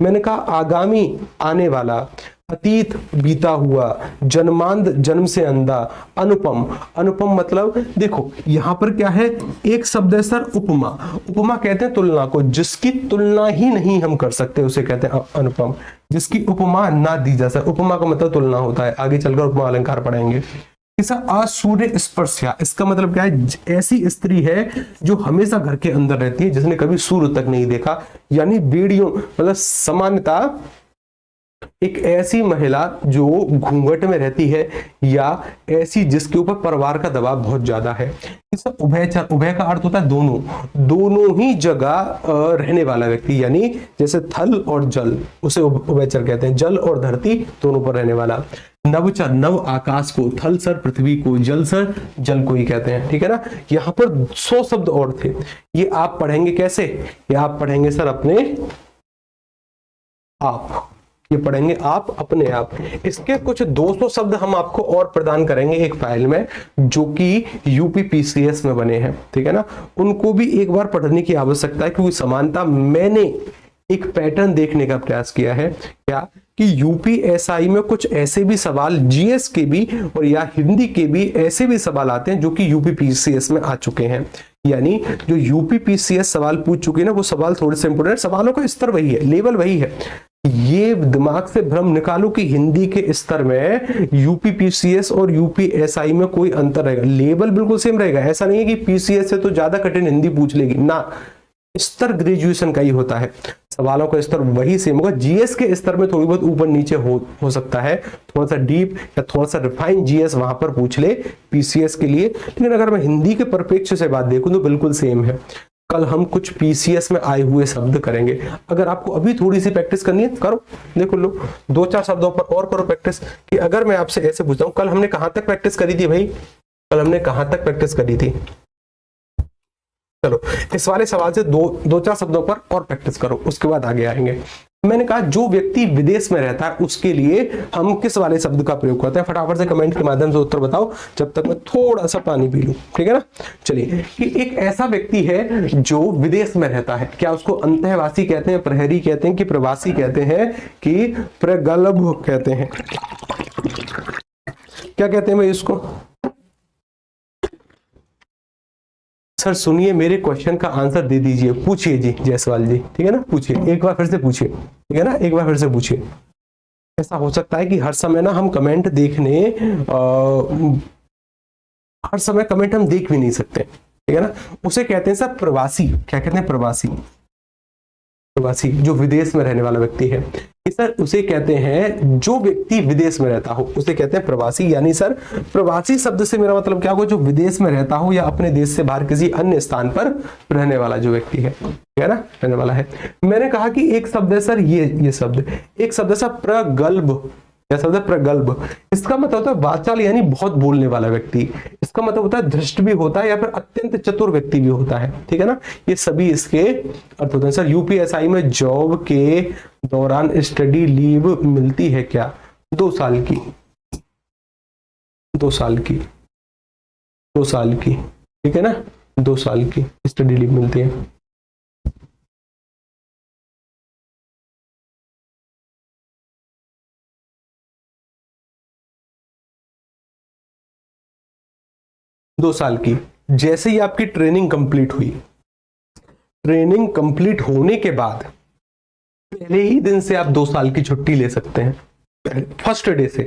मैंने कहा आगामी, आने वाला। अतीत, बीता हुआ। जन्मांध, जन्म से अंधा। अनुपम, अनुपम मतलब देखो यहां पर क्या है? एक शब्द है सर उपमा। उपमा कहते हैं तुलना को, जिसकी तुलना ही नहीं हम कर सकते उसे कहते हैं अनुपम। जिसकी उपमा ना दी जा सके। उपमा का मतलब तुलना होता है, आगे चलकर उपमा अलंकार पढ़ेंगे। इसे असूर्य स्पर्शा, इसका मतलब क्या है? ऐसी स्त्री है जो हमेशा घर के अंदर रहती है, जिसने कभी सूर्य तक नहीं देखा। यानी बेड़ियों, मतलब सामान्यता एक ऐसी महिला जो घूंघट में रहती है, या ऐसी जिसके ऊपर परिवार का दबाव बहुत ज्यादा है। उभयचर, उभय का अर्थ होता है दोनों, दोनों ही जगह रहने वाला व्यक्ति, यानी जैसे थल और जल, उसे उभयचर कहते हैं। जल और धरती दोनों पर रहने वाला। नवचर, नव आकाश को, थल सर पृथ्वी को, जल सर जल को ही कहते हैं, ठीक है ना। यहाँ पर 100 शब्द और थे, ये आप पढ़ेंगे कैसे? ये आप पढ़ेंगे सर अपने आप, ये पढ़ेंगे आप अपने आप। इसके कुछ 200 शब्द हम आपको और प्रदान करेंगे एक फाइल में, जो कि यूपीपीसीएस में बने हैं, ठीक है ना। उनको भी एक बार पढ़ने की आवश्यकता है, क्योंकि समानता मैंने एक पैटर्न देखने का प्रयास किया है। क्या कि यूपीएसआई में कुछ ऐसे भी सवाल, जीएस के भी और या हिंदी के भी ऐसे भी सवाल आते हैं जो कि यूपीपीसीएस में आ चुके हैं। यानी जो यूपीपीसीएस सवाल पूछ चुके हैं ना, वो सवाल थोड़े से इंपोर्टेंट, सवालों का स्तर वही है, लेवल वही है। ये दिमाग से भ्रम निकालो कि हिंदी के स्तर में यूपीपीसीएस और यूपीएसआई में कोई अंतर रहेगा, लेवल बिल्कुल सेम रहेगा। ऐसा नहीं है कि पीसीएस से तो ज्यादा कठिन हिंदी पूछ लेगी ना, स्तर ग्रेजुएशन का ही होता है, सवालों का स्तर वही सेम होगा। जीएस के स्तर में थोड़ी बहुत ऊपर नीचे हो सकता है, थोड़ा सा डीप या थोड़ा सा रिफाइंड जीएस वहां पर पूछ ले पीसीएस के लिए, लेकिन अगर मैं हिंदी के परिप्रेक्ष्य से बात देखूं तो बिल्कुल सेम है। कल हम कुछ पीसीएस में आए हुए शब्द करेंगे, अगर आपको अभी थोड़ी सी प्रैक्टिस करनी है करो, देखो लो 2-4 शब्दों पर और करो प्रैक्टिस। कि अगर मैं आपसे ऐसे पूछता हूं, कल हमने कहां तक प्रैक्टिस करी थी भाई? कल हमने कहां तक प्रैक्टिस करी थी? चलो इस वाले सवाल से दो चार शब्दों पर और प्रैक्टिस करो, उसके बाद आगे आएंगे। मैंने कहा जो व्यक्ति विदेश में रहता है उसके लिए हम किस वाले शब्द का प्रयोग करते हैं? फटाफट से कमेंट के माध्यम से उत्तर बताओ, जब तक मैं थोड़ा सा पानी पी लूं, ठीक है ना। चलिए, कि एक ऐसा व्यक्ति है जो विदेश में रहता है, क्या उसको अंतःवासी कहते हैं, प्रहरी कहते हैं, कि प्रवासी कहते हैं, कि प्रगल्भ कहते हैं? क्या कहते हैं भाई इसको? सर सुनिए, मेरे क्वेश्चन का आंसर दे दीजिए, पूछिए जी जायसवाल जी, ठीक है ना, पूछिए एक बार फिर से पूछिए, ठीक है ना, एक बार फिर से पूछिए। ऐसा हो सकता है कि हर समय ना हम कमेंट देखने हर समय कमेंट हम देख भी नहीं सकते, ठीक है ना। उसे कहते हैं सर प्रवासी। क्या कहते हैं? प्रवासी। प्रवासी जो विदेश में रहने वाला व्यक्ति है, सर उसे कहते हैं, जो व्यक्ति विदेश में रहता हो उसे कहते हैं प्रवासी। यानी सर प्रवासी शब्द से मेरा मतलब क्या होगा? जो विदेश में रहता हो या अपने देश से बाहर किसी अन्य स्थान पर रहने वाला जो व्यक्ति है, ठीक है ना, रहने वाला है। मैंने कहा कि एक शब्द है सर ये शब्द, एक शब्द है सर प्रगल्भ। क्या शब्द है? प्रगल्भ। इसका मतलब होता है वाचाल, यानी बहुत बोलने वाला व्यक्ति। इसका मतलब होता है धृष्ट भी होता है या फिर अत्यंत चतुर व्यक्ति भी होता है, ठीक है ना। ये सभी इसके अर्थ होते हैं। सर यूपीएसआई में जॉब के दौरान स्टडी लीव मिलती है क्या? 2 साल की, 2 साल की, 2 साल की, ठीक है ना, 2 साल की स्टडी लीव मिलती है। दो साल की। जैसे ही आपकी ट्रेनिंग कंप्लीट हुई, ट्रेनिंग कंप्लीट होने के बाद पहले ही दिन से आप 2 साल की छुट्टी ले सकते हैं। फर्स्ट डे से,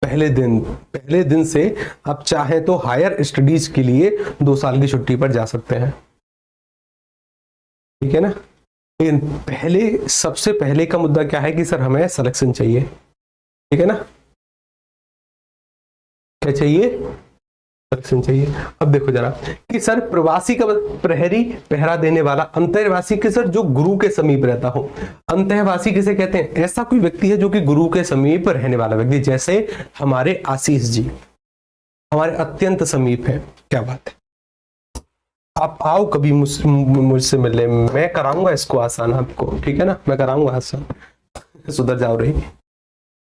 पहले दिन से आप चाहें तो हायर स्टडीज के लिए 2 साल की छुट्टी पर जा सकते हैं, ठीक है ना। लेकिन सबसे पहले का मुद्दा क्या है कि सर हमें सिलेक्शन चाहिए, ठीक है ना। क्या चाहिए? सिलेक्शन चाहिए। अब देखो जरा कि सर प्रवासी का प्रहरी, पहरा देने वाला। अंतर्वासी के सर जो गुरु के समीप रहता हो। अंतर्वासी किसे कहते हैं? ऐसा कोई व्यक्ति है जो कि गुरु के समीप रहने वाला व्यक्ति, जैसे हमारे आशीष जी हमारे अत्यंत समीप है। क्या बात है, आप आओ कभी मुझसे मिलने, मैं कराऊंगा इसको आसान आपको, ठीक है ना, मैं कराऊंगा आसान। सुधर जाओ रही।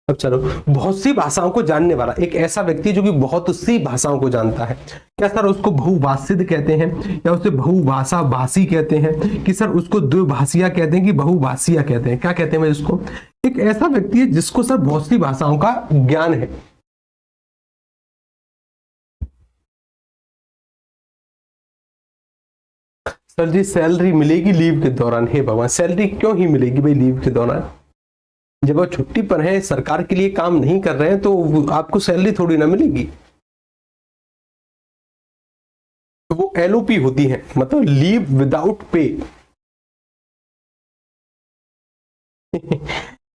अब चलो, बहुत सी भाषाओं को जानने वाला एक ऐसा व्यक्ति जो कि बहुत सी भाषाओं को जानता है, क्या सर उसको बहुभाषित कहते हैं या उसे बहुभाषा भाषी कहते हैं, कि सर उसको द्विभाषिया कहते हैं कि बहुभाषिया कहते हैं? क्या कहते हैं इसको? एक ऐसा व्यक्ति है जिसको सर बहुत सी भाषाओं का ज्ञान है। सर जी सैलरी मिलेगी लीव के दौरान? हे भगवान, सैलरी क्यों ही मिलेगी भाई लीव के दौरान? जब आप छुट्टी पर हैं, सरकार के लिए काम नहीं कर रहे हैं, तो आपको सैलरी थोड़ी ना मिलेगी। तो वो एलओपी होती है, मतलब लीव विदाउट पे।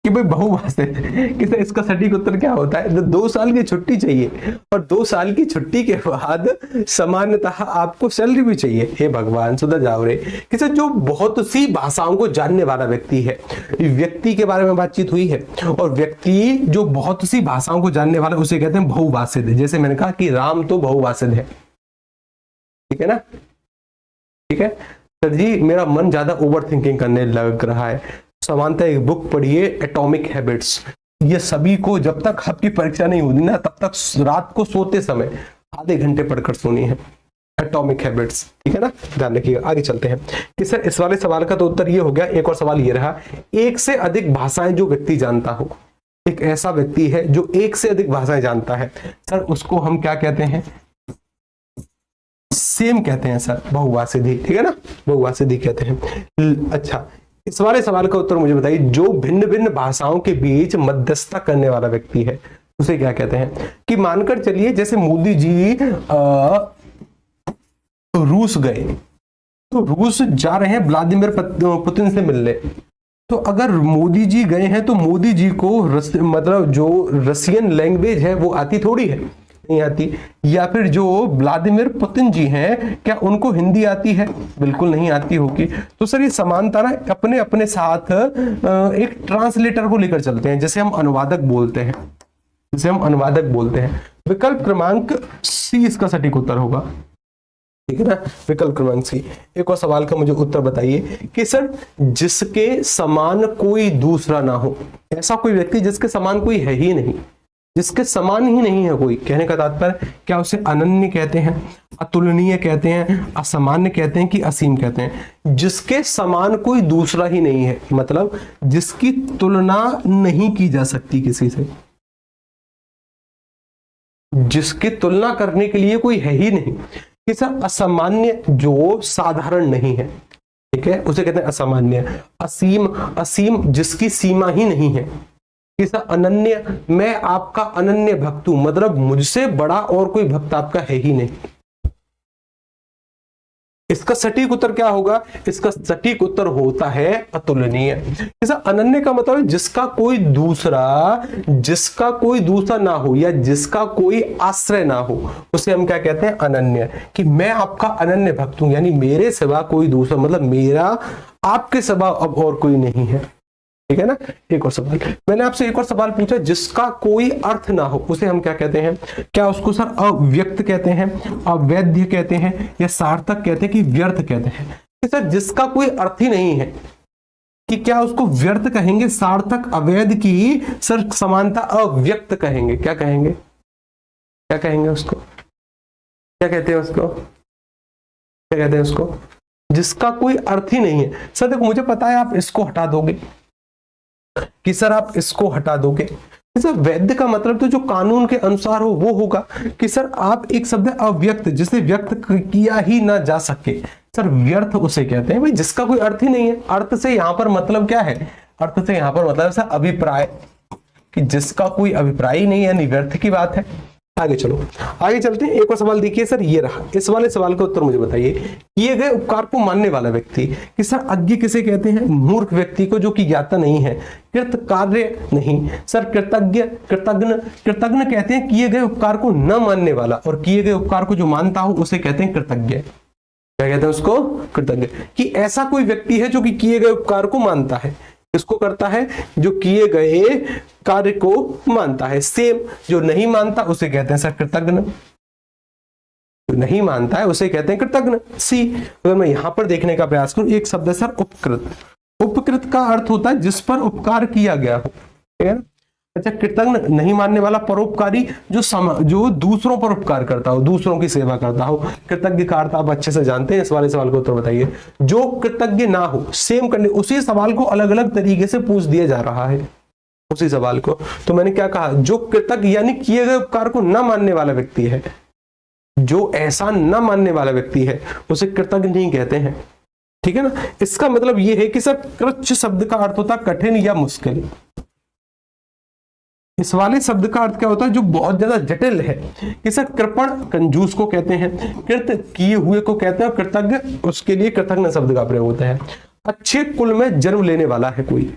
कि भाई बहुभाषित, कि सर इसका सटीक उत्तर क्या होता है? 2 साल की छुट्टी चाहिए और 2 साल की छुट्टी के बाद सामान्यतः आपको सैलरी भी चाहिए। हे भगवान, सुधर जाओ रे। कि सर जो बहुत सी भाषाओं को जानने वाला व्यक्ति है, व्यक्ति के बारे में बातचीत हुई है, और व्यक्ति जो बहुत सी भाषाओं को जानने वाला उसे कहते हैं बहुभाषित। जैसे मैंने कहा कि राम तो बहुभाषित है, ठीक है ना, ठीक है। सर जी मेरा मन ज्यादा ओवर थिंकिंग करने लग रहा है। समानता एक बुक पढ़िए, एटॉमिक हैबिट्स। ये सभी को जब तक आपकी परीक्षा नहीं होती ना, तब तक रात को सोते समय आधे घंटे पढ़कर सोनी है, एटॉमिक हैबिट्स, ठीक है ना, ध्यान रखिएगा। आगे चलते हैं कि सर इस वाले सवाल का तो उत्तर ये हो गया। एक और सवाल ये रहा, एक से अधिक भाषाएं जो व्यक्ति जानता हो। एक ऐसा व्यक्ति है जो एक से अधिक भाषाएं जानता है, सर उसको हम क्या कहते हैं? सेम कहते हैं सर, बहुभाषित, ठीक है ना, बहुभाषित कहते हैं। अच्छा, इस वाले सवाल का उत्तर मुझे बताइए। जो भिन्न भिन्न भाषाओं के बीच मध्यस्थता करने वाला व्यक्ति है उसे क्या कहते हैं? कि मानकर चलिए जैसे मोदी जी रूस गए, तो रूस जा रहे हैं व्लादिमीर पुतिन से मिलने। तो अगर मोदी जी गए हैं तो मोदी जी को मतलब जो रसियन लैंग्वेज है वो आती थोड़ी है, नहीं आती। या फिर जो व्लादिमीर पुतिन जी हैं, क्या उनको हिंदी आती है? बिल्कुल नहीं आती होगी। तो सर ये समानता ना अपने अपने साथ एक ट्रांसलेटर को लेकर चलते हैं, जैसे हम अनुवादक बोलते हैं, जैसे हम अनुवादक बोलते हैं। विकल्प क्रमांक सी इसका सटीक उत्तर होगा। ठीक है ना। विकल्प क्रमांक सी। एक और सवाल का मुझे उत्तर बताइए कि सर जिसके समान कोई दूसरा ना हो, ऐसा कोई व्यक्ति जिसके समान कोई है ही नहीं, जिसके समान ही नहीं है कोई, कहने का तात्पर्य क्या उसे अनन्य कहते हैं, अतुलनीय कहते हैं, असामान्य कहते हैं कि असीम कहते हैं। जिसके समान कोई दूसरा ही नहीं है मतलब जिसकी तुलना नहीं की जा सकती किसी से, जिसकी तुलना करने के लिए कोई है ही नहीं। कि सर असामान्य जो साधारण नहीं है, ठीक है, उसे कहते हैं असामान्य। असीम, असीम जिसकी सीमा ही नहीं है। कि सर अनन्य, मैं आपका अनन्य भक्त हूं मतलब मुझसे बड़ा और कोई भक्त आपका है ही नहीं। इसका सटीक उत्तर क्या होगा? इसका सटीक उत्तर होता है अतुलनीय। जैसा अनन्य का मतलब है जिसका कोई दूसरा ना हो या जिसका कोई आश्रय ना हो, उसे हम क्या कहते हैं? अनन्य। कि मैं आपका अनन्य भक्त हूं यानी मेरे सिवा कोई दूसरा, मतलब मेरा आपके सिवा अब और कोई नहीं है, ठीक है ना। एक और सवाल, मैंने आपसे एक और सवाल पूछा, जिसका कोई अर्थ ना हो उसे हम क्या कहते हैं? क्या उसको सर अव्यक्त कहते हैं, अवैध कहते हैं या सार्थक कहते हैं कि व्यर्थ कहते हैं? कि सर जिसका कोई अर्थ ही नहीं है, कि क्या उसको व्यर्थ कहेंगे, सार्थक, अवैध की सर समानता अव्यक्त कहेंगे? क्या कहेंगे? क्या कहेंगे उसको? क्या कहते हैं उसको? क्या कहते हैं उसको? जिसका कोई अर्थ ही नहीं है। सर देखो मुझे पता है आप इसको हटा दोगे, कि सर आप इसको हटा दोगे। सर वैध का मतलब तो जो कानून के अनुसार हो वो होगा। कि सर आप एक शब्द अव्यक्त, जिसे व्यक्त किया ही ना जा सके, सर व्यर्थ उसे कहते हैं। भाई जिसका कोई अर्थ ही नहीं है। अर्थ से यहां पर मतलब क्या है? अर्थ से यहां पर मतलब सर अभिप्राय, कि जिसका कोई अभिप्राय ही नहीं है यानी व्यर्थ की बात है। आगे चलो, आगे चलते हैं। एक और सवाल देखिए सर, ये रहा। इस वाले सवाल का उत्तर मुझे बताइए। किए गए उपकार को मानने वाला व्यक्ति, कि सर अज्ञ किसे कहते हैं? मूर्ख व्यक्ति को जो कि ज्ञाता नहीं है। कृतकार्य नहीं सर, कृतज्ञ, कृतज्ञ, कृतज्ञ कहते हैं किए गए उपकार को न मानने वाला, और किए गए उपकार को जो मानता हो उसे कहते हैं कृतज्ञ। क्या कहते हैं उसको? कृतज्ञ। कि ऐसा कोई व्यक्ति है जो कि किए गए उपकार को मानता है। इसको करता है जो किए गए कार्य को मानता है। सेम जो नहीं मानता उसे कहते हैं सर कृतज्ञ। जो नहीं मानता है उसे कहते हैं कृतज्ञ। सी, अगर मैं यहां पर देखने का प्रयास करूं, एक शब्द है सर उपकृत। उपकृत का अर्थ होता है जिस पर उपकार किया गया हो, ठीक है। अच्छा, कृतज्ञ नहीं मानने वाला परोपकारी, जो दूसरों पर उपकार करता हो, दूसरों की सेवा करता हो। कृतज्ञ का अर्थ आप अच्छे से जानते हैं। इस वाले सवाल का उत्तर बताइए। जो कृतज्ञ ना हो, सेम करने, उसी सवाल को अलग अलग तरीके से पूछ दिया जा रहा है, उसी सवाल को। तो मैंने क्या कहा? जो कृतज्ञ यानी किए गए उपकार को न मानने वाला व्यक्ति है, जो ऐसा न मानने वाला व्यक्ति है उसे कृतज्ञ नहीं कहते हैं, ठीक है ना। इसका मतलब यह है कि सर कृच्छ शब्द का अर्थ होता है कठिन या मुश्किल। इस वाले शब्द का अर्थ क्या होता है? जो बहुत ज्यादा जटिल है। कि सर कृपण कंजूस को कहते हैं, कृत किए हुए को कहते हैं, और कृतज्ञ उसके लिए कृतज्ञ शब्द का प्रयोग होता है। अच्छे कुल में जन्म लेने वाला है कोई,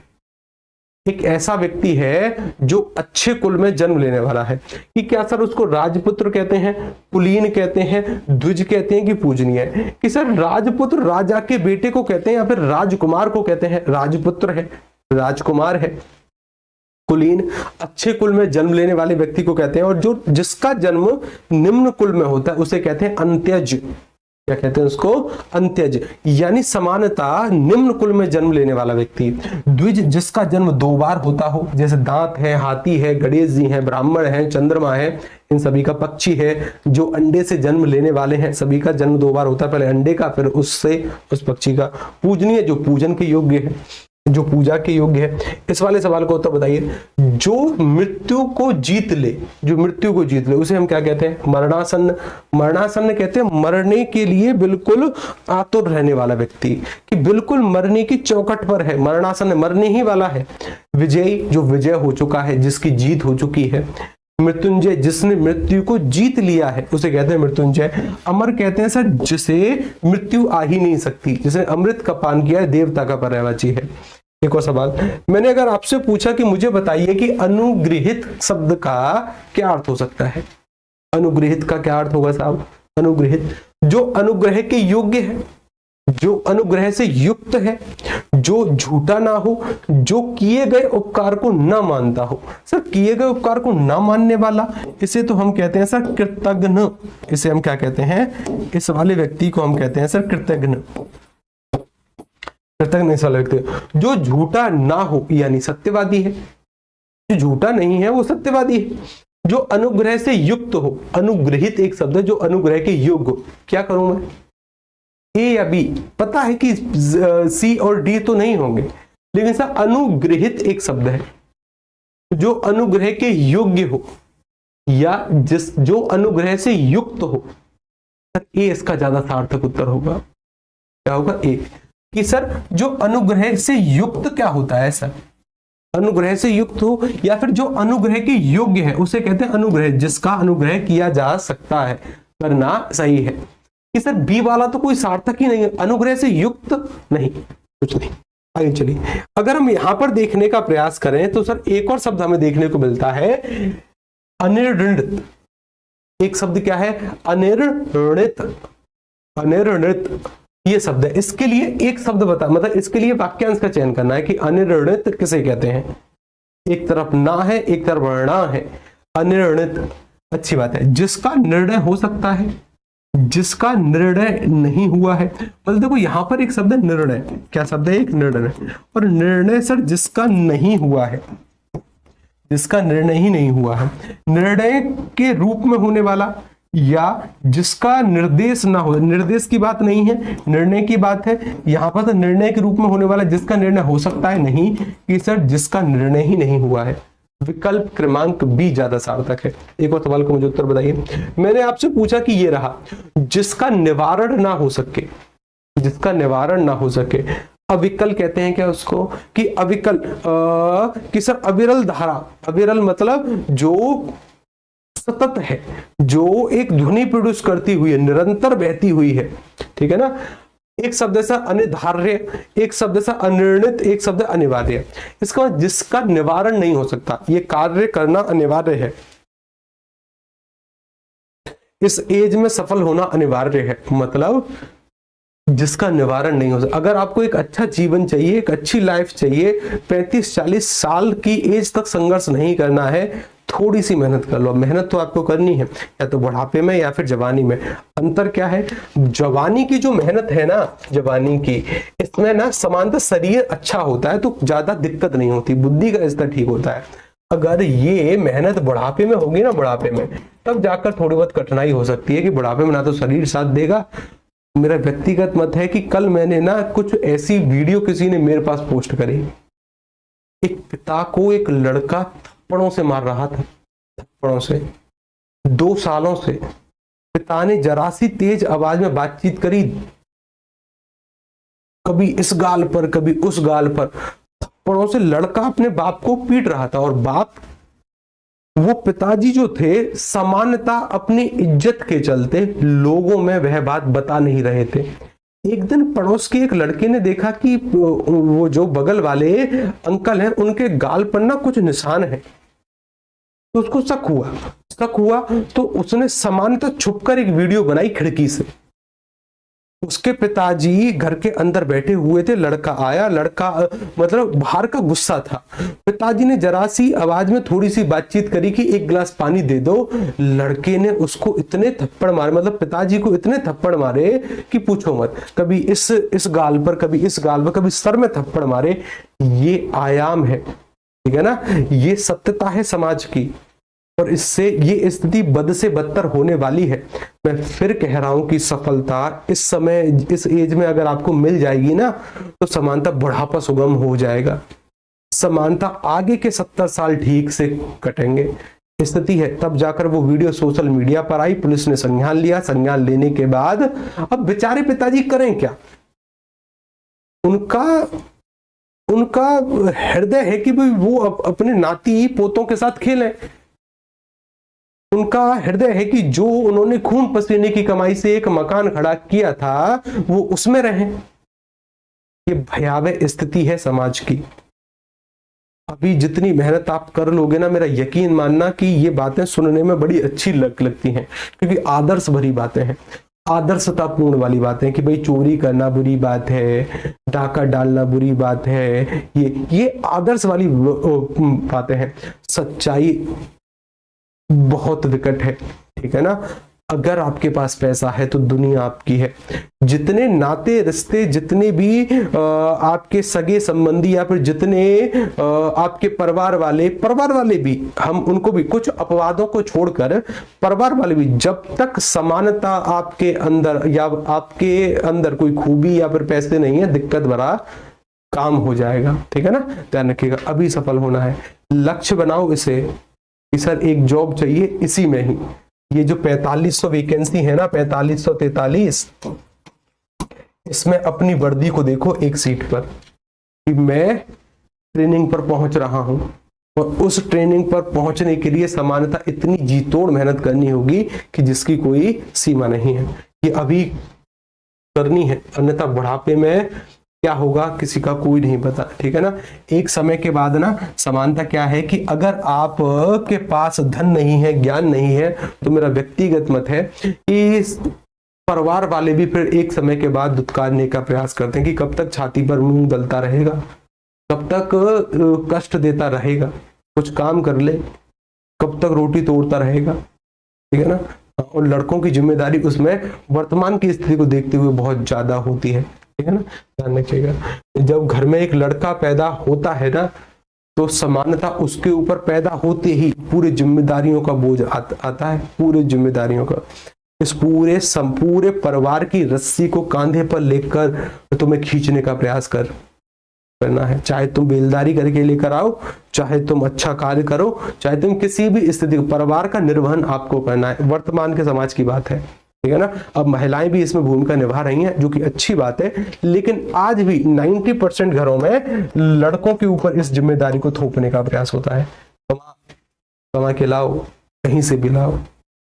एक ऐसा व्यक्ति है जो अच्छे कुल में जन्म लेने वाला है। कि क्या सर उसको राजपुत्र कहते हैं, कुलीन कहते हैं, द्विज कहते हैं कि पूजनीय? कि सर राजपुत्र राजा के बेटे को कहते हैं या फिर राजकुमार को कहते हैं। राजपुत्र है, राजकुमार है। कुलीन अच्छे कुल में जन्म लेने वाले व्यक्ति को कहते हैं, और जो जिसका जन्म निम्न कुल में होता है उसे कहते हैं अंत्यज। क्या कहते हैं उसको? अंत्यज, यानी समानता निम्न कुल में जन्म लेने वाला व्यक्ति। द्विज जिसका जन्म दो बार होता हो, जैसे दांत है, हाथी है, गणेश जी हैं, ब्राह्मण है, चंद्रमा है, इन सभी का। पक्षी है जो अंडे से जन्म लेने वाले हैं, सभी का जन्म दो बार होता है, पहले अंडे का फिर उससे उस पक्षी का। पूजनीय जो पूजन के योग्य है, जो पूजा के योग्य है। इस वाले सवाल का उत्तर बताइए। जो मृत्यु को जीत ले, जो मृत्यु को जीत ले उसे हम क्या कहते हैं? मरणासन्न। मरणासन्न कहते हैं मरने के लिए बिल्कुल आतुर रहने वाला व्यक्ति, कि बिल्कुल मरने की चौखट पर है, मरणासन्न, मरने ही वाला है। विजयी जो विजय हो चुका है, जिसकी जीत हो चुकी है। मृत्युंजय जिसने मृत्यु को जीत लिया है उसे कहते हैं मृत्युंजय। अमर कहते हैं सर जिसे मृत्यु आ ही नहीं सकती, जिसने अमृत का पान किया है, देवता का पर्यायवाची है। एक और सवाल, मैंने अगर आपसे पूछा कि मुझे बताइए कि अनुग्रहित शब्द का क्या अर्थ हो सकता है? अनुग्रहित का क्या अर्थ होगा साहब? अनुग्रहित जो अनुग्रह के योग्य है, जो अनुग्रह से युक्त है, जो झूठा ना हो, जो किए गए उपकार को न मानता हो। सर किए गए उपकार को न मानने वाला, इसे तो हम कहते हैं सर कृतघ्न। इसे हम क्या कहते हैं, इस वाले व्यक्ति को हम कहते हैं सर कृतघ्न। कृतघ्न इस वाले व्यक्ति जो झूठा ना हो यानी सत्यवादी है, जो झूठा नहीं है वो सत्यवादी है। जो अनुग्रह से युक्त हो, अनुग्रहित एक शब्द है, जो अनुग्रह के योग्य हो। क्या करूं मैं, ए या बी? पता है कि सी और डी तो नहीं होंगे, लेकिन सर अनुग्रहित एक शब्द है, जो अनुग्रह के योग्य हो या जो अनुग्रह से युक्त हो। सर ए इसका ज्यादा सार्थक उत्तर होगा। क्या होगा, ए। कि सर जो अनुग्रह से युक्त क्या होता है सर, अनुग्रह से युक्त हो या फिर जो अनुग्रह के योग्य है उसे कहते हैं अनुग्रह, जिसका अनुग्रह किया जा सकता है, करना सही है। कि सर बी वाला तो कोई सार्थक ही नहीं है, अनुग्रह से युक्त नहीं, कुछ नहीं। आगे चलिए, अगर हम यहां पर देखने का प्रयास करें तो सर एक और शब्द हमें देखने को मिलता है, अनिर्णित। एक शब्द क्या है, अनिर्णित। अनिर्णित ये शब्द है। इसके लिए एक शब्द बता, मतलब इसके लिए वाक्यांश का चयन करना है कि अनिर्णित किसे कहते हैं। एक तरफ ना है, एक तरफ ना है। अनिर्णित अच्छी बात है, जिसका निर्णय हो सकता है, जिसका निर्णय नहीं हुआ है। मतलब देखो यहां पर एक शब्द है निर्णय। क्या शब्द है, एक निर्णय। और निर्णय सर जिसका नहीं हुआ है, जिसका निर्णय ही नहीं हुआ है, निर्णय के रूप में होने वाला या जिसका निर्देश ना हो। निर्देश की बात नहीं है, निर्णय की बात है। यहां पर तो निर्णय के रूप में होने वाला जिसका निर्णय हो सकता है नहीं, कि सर जिसका निर्णय ही नहीं हुआ है। विकल्प क्रमांक बी ज्यादा सार्थक है। एक और सवाल का मुझे उत्तर बताइए। मैंने आपसे पूछा कि ये रहा, जिसका निवारण ना हो सके, जिसका निवारण ना हो सके, अविकल कहते हैं क्या उसको, कि अविकल कि सर अविरल धारा। अविरल मतलब जो सतत है, जो एक ध्वनि प्रोड्यूस करती हुई है, निरंतर बहती हुई है, ठीक है ना। एक शब्द ऐसा अनिर्धार्य, एक शब्द ऐसा अनिर्णित, एक शब्द अनिवार्य। इसका जिसका निवारण नहीं हो सकता, ये कार्य करना अनिवार्य है, इस एज में सफल होना अनिवार्य है। मतलब जिसका निवारण नहीं हो सकता। अगर आपको एक अच्छा जीवन चाहिए, एक अच्छी लाइफ चाहिए, 35-40 साल की एज तक संघर्ष नहीं करना है, थोड़ी सी मेहनत कर लो। मेहनत तो आपको करनी है, या तो बुढ़ापे में या फिर जवानी में। अंतर क्या है, जवानी की जो मेहनत है ना, जवानी की, इसमें ना समानता शरीर अच्छा होता है तो ज्यादा दिक्कत नहीं होती, बुद्धि का स्तर ठीक होता है। अगर ये मेहनत बुढ़ापे में होगी ना, बुढ़ापे में तब जाकर थोड़ी बहुत कठिनाई हो सकती है कि बुढ़ापे में ना तो शरीर साथ देगा। मेरा व्यक्तिगत मत है कि कल मैंने ना कुछ ऐसी वीडियो किसी ने मेरे पास पोस्ट करी, एक पिता को एक लड़का थप्पड़ों से मार रहा था, थप्पड़ों से 2 सालों से। पिता ने जरा सी तेज आवाज में बातचीत करी, कभी इस गाल पर कभी उस गाल पर, थप्पड़ों से लड़का अपने बाप को पीट रहा था। और बाप, वो पिताजी जो थे, समानता अपनी इज्जत के चलते लोगों में वह बात बता नहीं रहे थे। एक दिन पड़ोस के एक लड़के ने देखा कि वो जो बगल वाले अंकल हैं, उनके गाल पर ना कुछ निशान है, तो उसको शक हुआ तो उसने समानता छुपकर एक वीडियो बनाई खिड़की से। उसके पिताजी घर के अंदर बैठे हुए थे, लड़का आया, लड़का मतलब बाहर का गुस्सा था। पिताजी ने जरा सी आवाज में थोड़ी सी बातचीत करी कि 1 गिलास पानी दे दो। लड़के ने उसको इतने थप्पड़ मारे, मतलब पिताजी को इतने थप्पड़ मारे कि पूछो मत। कभी इस गाल पर, कभी इस गाल पर, कभी सर में थप्पड़ मारे। ये आयाम है, ठीक है ना, ये सत्यता है समाज की, और इससे ये स्थिति बद से बदतर होने वाली है। मैं फिर कह रहा हूं कि सफलता इस समय, इस एज में अगर आपको मिल जाएगी ना, तो समानता बुढ़ापा सुगम हो जाएगा। समानता आगे के 70 साल ठीक से कटेंगे। स्थिति है, तब जाकर वो वीडियो सोशल मीडिया पर आई, पुलिस ने संज्ञान लिया। संज्ञान लेने के बाद अब बेचारे पिताजी करें क्या? उनका हृदय है कि भाई वो अपने नाती पोतों के साथ खेलें। उनका हृदय है कि जो उन्होंने खून पसीने की कमाई से एक मकान खड़ा किया था, वो उसमें रहें। ये भयावह स्थिति है समाज की। अभी जितनी मेहनत आप कर लोगे ना, मेरा यकीन मानना कि ये बातें सुनने में बड़ी अच्छी लगती हैं, क्योंकि आदर्श भरी बातें हैं। आदर्शतापूर्ण वाली बातें कि भाई चोरी करना बुरी बात है, डाका डालना बुरी बात है, ये आदर्श वाली बातें हैं। सच्चाई बहुत विकट है, ठीक है ना। अगर आपके पास पैसा है तो दुनिया आपकी है। जितने नाते रिश्ते, जितने भी आपके सगे संबंधी या फिर जितने आपके परिवार वाले भी, हम उनको भी कुछ अपवादों को छोड़कर परिवार वाले भी, जब तक समानता आपके अंदर या आपके अंदर कोई खूबी या फिर पैसे नहीं है, दिक्कत भरा काम हो जाएगा, ठीक है ना। ध्यान रखिएगा, अभी सफल होना है। लक्ष्य बनाओ इसे कि सर एक जॉब चाहिए इसी में ही। ये जो 4500 वैकेंसी है ना, 4543, इसमें अपनी वर्दी को देखो एक सीट पर कि मैं ट्रेनिंग पर पहुंच रहा हूं, और उस ट्रेनिंग पर पहुंचने के लिए समानता इतनी जी तोड़ मेहनत करनी होगी कि जिसकी कोई सीमा नहीं है। ये अभी करनी है, अन्यथा बुढ़ापे में क्या होगा किसी का कोई नहीं पता, ठीक है ना। एक समय के बाद ना समानता क्या है कि अगर आप के पास धन नहीं है, ज्ञान नहीं है, तो मेरा व्यक्तिगत मत है कि परिवार वाले भी फिर एक समय के बाद दुत्कारने का प्रयास करते हैं कि कब तक छाती पर मूंग दलता रहेगा, कब तक कष्ट देता रहेगा, कुछ काम कर ले, कब तक रोटी तोड़ता रहेगा, ठीक है ना। और लड़कों की जिम्मेदारी उसमें वर्तमान की स्थिति को देखते हुए बहुत ज्यादा होती है, ठीक है ना। ध्यान रखिएगा, जब घर में एक लड़का पैदा होता है ना, तो समानता उसके ऊपर पैदा होते ही पूरी जिम्मेदारियों का बोझ आता है, पूरी जिम्मेदारियों का। इस पूरे परिवार की रस्सी को कांधे पर लेकर तुम्हें खींचने का प्रयास करना है। चाहे तुम बेलदारी करके लेकर आओ, चाहे तुम अच्छा कार्य करो, चाहे तुम किसी भी स्थिति, परिवार का निर्वहन आपको करना है। वर्तमान के समाज की बात है, ठीक है ना। अब महिलाएं भी इसमें भूमिका निभा रही हैं, जो कि अच्छी बात है, लेकिन आज भी 90% घरों में लड़कों के ऊपर इस जिम्मेदारी को थोपने का प्रयास होता है। कमा के लाओ, कहीं से भी लाओ,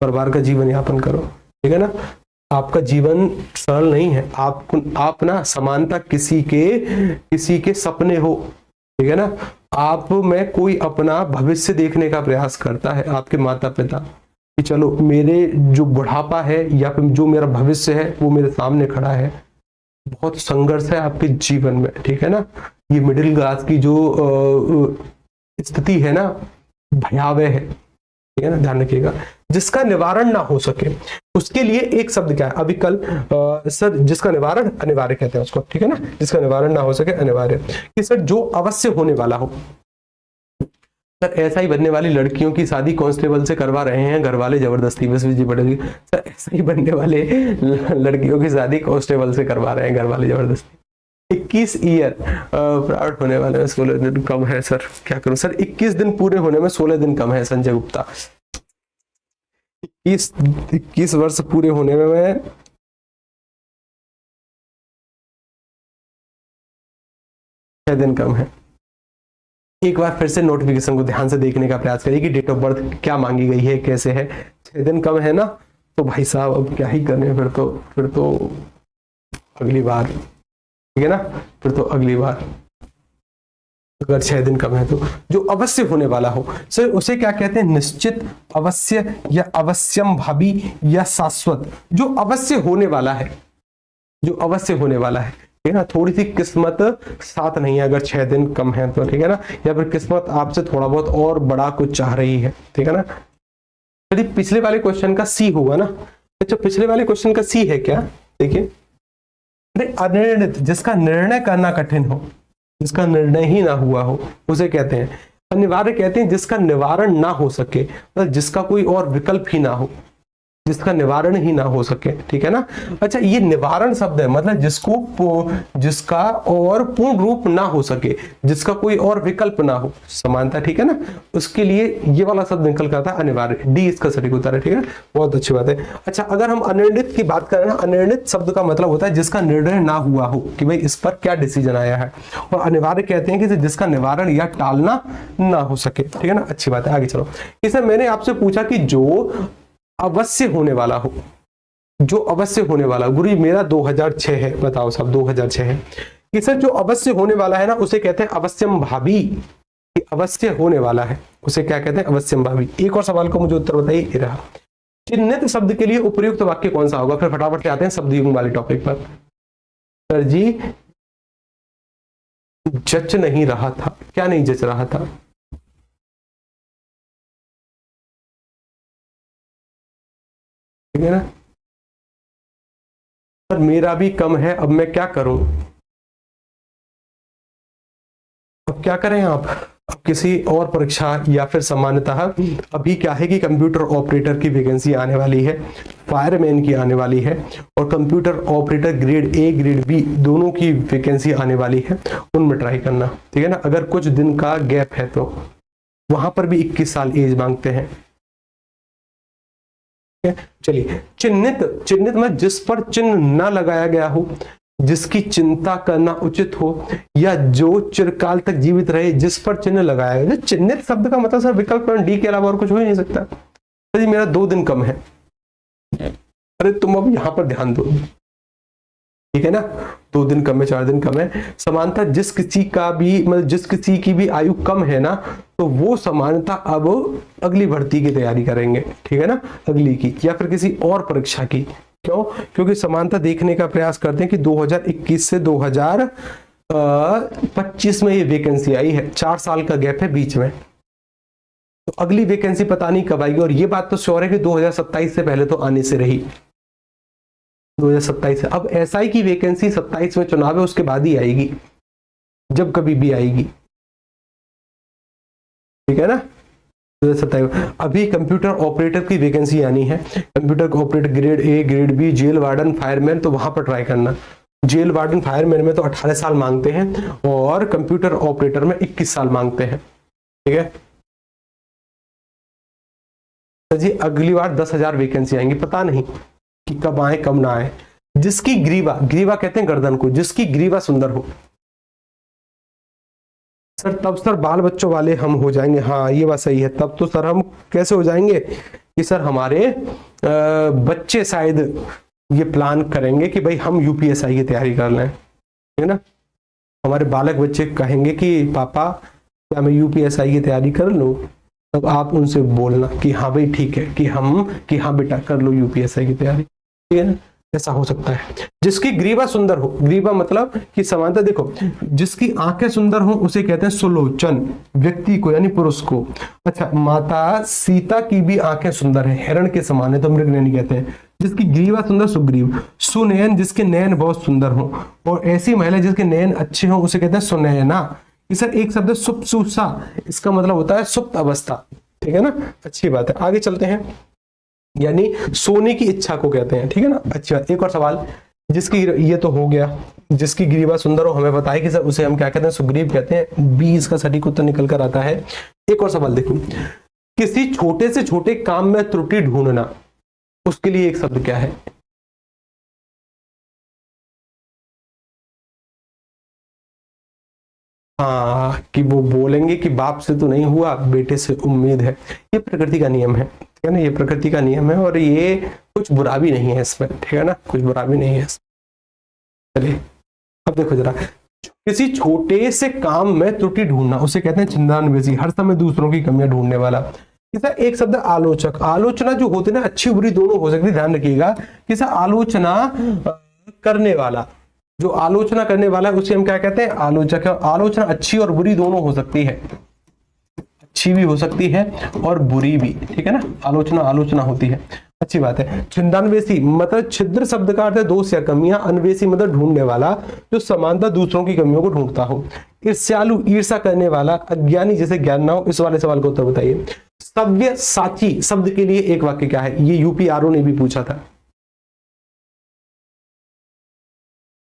परिवार का जीवन यापन करो, ठीक है ना। आपका जीवन सरल नहीं है। आप ना समानता किसी के सपने हो, ठीक है ना। आप में कोई अपना भविष्य देखने का प्रयास करता है, आपके माता पिता, कि चलो मेरे जो बुढ़ापा है या फिर जो मेरा भविष्य है वो मेरे सामने खड़ा है। बहुत संघर्ष है आपके जीवन में, ठीक है ना। ये मिडिल क्लास की जो स्थिति है ना, भयावह है, ठीक है ना। ध्यान रखिएगा, जिसका निवारण ना हो सके उसके लिए एक शब्द क्या है, अभी कल सर जिसका निवारण अनिवार्य कहते हैं उसको, ठीक है ना। जिसका निवारण ना हो सके अनिवार्य, कि सर जो अवश्य होने वाला हो। सर ऐसा ही बनने वाली लड़कियों की शादी कांस्टेबल से करवा रहे हैं घर वाले जबरदस्ती, बस जी पड़ेगी। सर ऐसा ही बनने वाले लड़कियों की शादी कांस्टेबल से करवा रहे हैं घर वाले जबरदस्ती। 21 ईयर प्राउड होने वाले में 16 दिन कम है। सर क्या करूं सर, 21 दिन पूरे होने में 16 दिन कम है। संजय गुप्ता, 21 वर्ष पूरे होने में मैं 6 दिन कम है। एक बार फिर से नोटिफिकेशन को ध्यान से देखने का प्रयास करिए कि डेट ऑफ बर्थ क्या मांगी गई है, कैसे है। 6 दिन कम है ना, तो भाई साहब अब क्या ही करें, फिर तो अगली बार, ठीक है ना। फिर तो अगली बार अगर 6 दिन कम है तो जो अवश्य होने वाला हो, सर उसे क्या कहते हैं, निश्चित, अवश्य या अवश्यम भावी या शाश्वत। जो अवश्य होने वाला है, जो अवश्य होने वाला है, ठीक है ना। थोड़ी सी किस्मत साथ नहीं है अगर 6 दिन कम है तो, ठीक है ना। या फिर किस्मत आपसे थोड़ा बहुत और बड़ा कुछ चाह रही है, ठीक है ना। यदि पिछले वाले क्वेश्चन का सी होगा ना, अच्छा पिछले वाले क्वेश्चन का सी है क्या, देखिए, अनिर्णित, जिसका निर्णय करना कठिन हो, जिसका निर्णय ही ना हुआ हो, उसे कहते हैं अनिवार्य। कहते हैं जिसका निवारण ना हो सके, मतलब जिसका कोई और विकल्प ही ना हो, जिसका निवारण ही ना हो सके, ठीक है ना। अच्छा ये निवारण शब्द है, मतलब जिसका और पूर्ण रूप ना हो सके, जिसका कोई और विकल्प ना हो, समानता, ठीक है ना। उसके लिए ये वाला शब्द निकल कर आता है अनिवार्य। डी इसका सटीक उत्तर है, ठीक है, बहुत अच्छी बात है। अच्छा अगर हम अनिर्णित की बात करें ना, अनिर्णित शब्द का मतलब होता है जिसका निर्णय ना हुआ हो कि भाई इस पर क्या डिसीजन आया है। और अनिवार्य कहते हैं कि जिसका निवारण या टालना ना हो सके, ठीक है ना। अच्छी बात है, आगे चलो। कि सर मैंने आपसे पूछा कि जो अवश्य होने वाला हो, जो अवश्य होने वाला, गुरु मेरा 2006 है, बताओ साहब 2006 है। कि सर जो अवश्य होने वाला है ना, उसे कहते हैं अवश्यम भावी। अवश्य होने वाला है उसे क्या कहते हैं, अवश्यम भावी। एक और सवाल का मुझे उत्तर बताइए, ये रहा चिन्हित शब्द के लिए उपयुक्त वाक्य कौन सा होगा? फिर फटाफट से आते हैं शब्द युग्म वाले टॉपिक पर। सर जी जच नहीं रहा था, क्या नहीं जच रहा था? ठीक है ना। सर मेरा भी कम है, अब मैं क्या करूं? अब क्या करें आप? अब किसी और परीक्षा या फिर सामान्यतः अभी क्या है कि कंप्यूटर ऑपरेटर की वैकेंसी आने वाली है, फायरमैन की आने वाली है, और computer operator grade A grade B दोनों की वैकेंसी आने वाली है, उनमें ट्राई करना। ठीक है ना। अगर कुछ दिन का गैप है तो वहां पर भी 21 साल एज मांगते हैं। चलिए, चिन्हित, चिन्हित में जिस पर चिन्ह न लगाया गया हो, जिसकी चिंता करना उचित हो, या जो चिरकाल तक जीवित रहे, जिस पर चिन्ह लगाया गया। चिन्हित शब्द का मतलब सर विकल्प डी के अलावा और कुछ हो ही नहीं सकता। जी मेरा 2 दिन कम है, अरे तुम अब यहां पर ध्यान दो, ठीक है ना। 2 दिन कम है, 4 दिन कम है। समानता जिस किसी का भी मतलब जिस किसी की भी आयु कम है ना, तो वो समानता अब अगली भर्ती की तैयारी करेंगे। ठीक है ना, अगली की या फिर किसी और परीक्षा की। क्यों? क्योंकि समानता देखने का प्रयास करते हैं कि 2021 से 2025 में ये वैकेंसी आई है, 4 साल का गैप है बीच में, तो अगली वैकेंसी पता नहीं कब आएगी। और ये बात तो श्योर है कि 2027 से पहले तो आने से रही, 2027 से। अब एसआई की वैकेंसी 27 में चुनाव है, उसके बाद ही आएगी, जब कभी भी आएगी। ठीक है ना। 2027 अभी कंप्यूटर ऑपरेटर की वैकेंसी आनी है, computer operator grade A grade B, jail warden fireman, तो वहां पर ट्राई करना। जेल वार्डन फायरमैन में तो 18 साल मांगते हैं और कंप्यूटर ऑपरेटर में 21 साल मांगते हैं। ठीक है जी। अगली बार 10,000 वैकेंसी आएंगी, पता नहीं कि कब आए कब ना आए। जिसकी ग्रीवा, ग्रीवा कहते हैं गर्दन को, जिसकी ग्रीवा सुंदर हो। सर तब सर बाल बच्चों वाले हम हो जाएंगे। हाँ ये बात सही है। तब तो सर हम कैसे हो जाएंगे कि सर हमारे बच्चे शायद ये प्लान करेंगे कि भाई हम यूपीएसआई की तैयारी कर लें, है ना। हमारे बालक बच्चे कहेंगे कि पापा क्या मैं यूपीएसआई की तैयारी कर लूं? तब आप उनसे बोलना कि हाँ भाई ठीक है, कि हाँ बेटा कर लो यूपीएसआई की तैयारी। ठीक है ना, ऐसा हो सकता है। जिसकी ग्रीवा सुंदर हो, ग्रीवा मतलब कि समानता देखो, जिसकी आंखें सुंदर हो उसे कहते हैं सुलोचन, व्यक्ति को यानी पुरुष को। अच्छा, माता सीता की भी आंखें सुंदर है, हिरण के समान है, तो मृगनयनी कहते हैं। जिसकी ग्रीवा सुंदर सुग्रीव। सुनयन जिसके नयन बहुत सुंदर हो, और ऐसी महिला जिसके नयन अच्छे हो उसे कहते हैं सुनयना। सर एक शब्द सुप्सुसा, इसका मतलब होता है सुप्त अवस्था। ठीक है ना, अच्छी बात है। आगे चलते हैं, यानी सोने की इच्छा को कहते हैं। ठीक है ना, अच्छी बात। एक और सवाल, जिसकी, ये तो हो गया, जिसकी ग्रीवा सुंदर हो हमें बताया कि सर उसे हम क्या कहते हैं? सुग्रीव कहते हैं। बी इसका सटीक उत्तर निकल कर आता है। एक और सवाल देखो, किसी छोटे से छोटे काम में त्रुटि ढूंढना, उसके लिए एक शब्द क्या है? हाँ, कि वो बोलेंगे कि बाप से तो नहीं हुआ, बेटे से उम्मीद है। ये प्रकृति का नियम है। ठीक है ना, ये प्रकृति का नियम है, और ये कुछ बुरा भी नहीं है इसमें। ठीक है ना, कुछ बुरा भी नहीं है इसमें। चलिए अब देखो जरा, किसी छोटे से काम में त्रुटि ढूंढना उसे कहते हैं छिंदानबेसी, हर समय दूसरों की कमियां ढूंढने वाला। एक शब्द आलोचक। आलोचना जो होती है ना, अच्छी बुरी दोनों हो सकती है, ध्यान रखिएगा। कि आलोचना करने वाला, जो आलोचना करने वाला है उसे हम क्या कहते हैं? आलोचक है। आलोचना अच्छी और बुरी दोनों हो सकती है, अच्छी भी हो सकती है और बुरी भी। ठीक है ना, आलोचना आलोचना होती है, अच्छी बात है। छिंदानवेशी मतलब छिद्र शब्द का अर्थ है दोष या कमियां, अन्वेषी मतलब ढूंढने वाला, जो समानता दूसरों की कमियों को ढूंढता हो। ईर्ष्यालु ईर्षा करने वाला, अज्ञानी जैसे ज्ञान ना हो। इस वाले सवाल का उत्तर बताइए। सव्य साची शब्द के लिए एक वाक्य क्या है? ये यूपीआरओ ने भी पूछा था।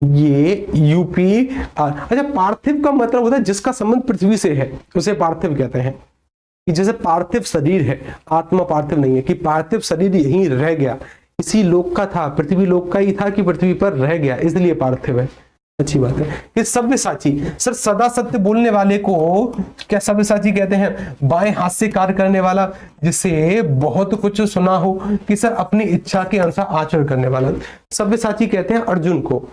ये यूपी अच्छा, पार्थिव का मतलब होता है जिसका संबंध पृथ्वी से है, उसे पार्थिव कहते हैं। कि जैसे पार्थिव शरीर है, आत्मा पार्थिव नहीं है, कि पार्थिव शरीर यहीं रह गया, इसी लोक का था, पृथ्वी लोक का ही था, कि पृथ्वी पर रह गया, इसलिए पार्थिव है। अच्छी बात है। कि सव्यसाची, सर सदा सत्य बोलने वाले को क्या सव्यसाची कहते हैं? बाएं हाथ से कार्य करने वाला, जिसे बहुत कुछ सुना हो, कि सर अपनी इच्छा के अनुसार आचरण करने वाला। सव्यसाची कहते हैं अर्जुन को,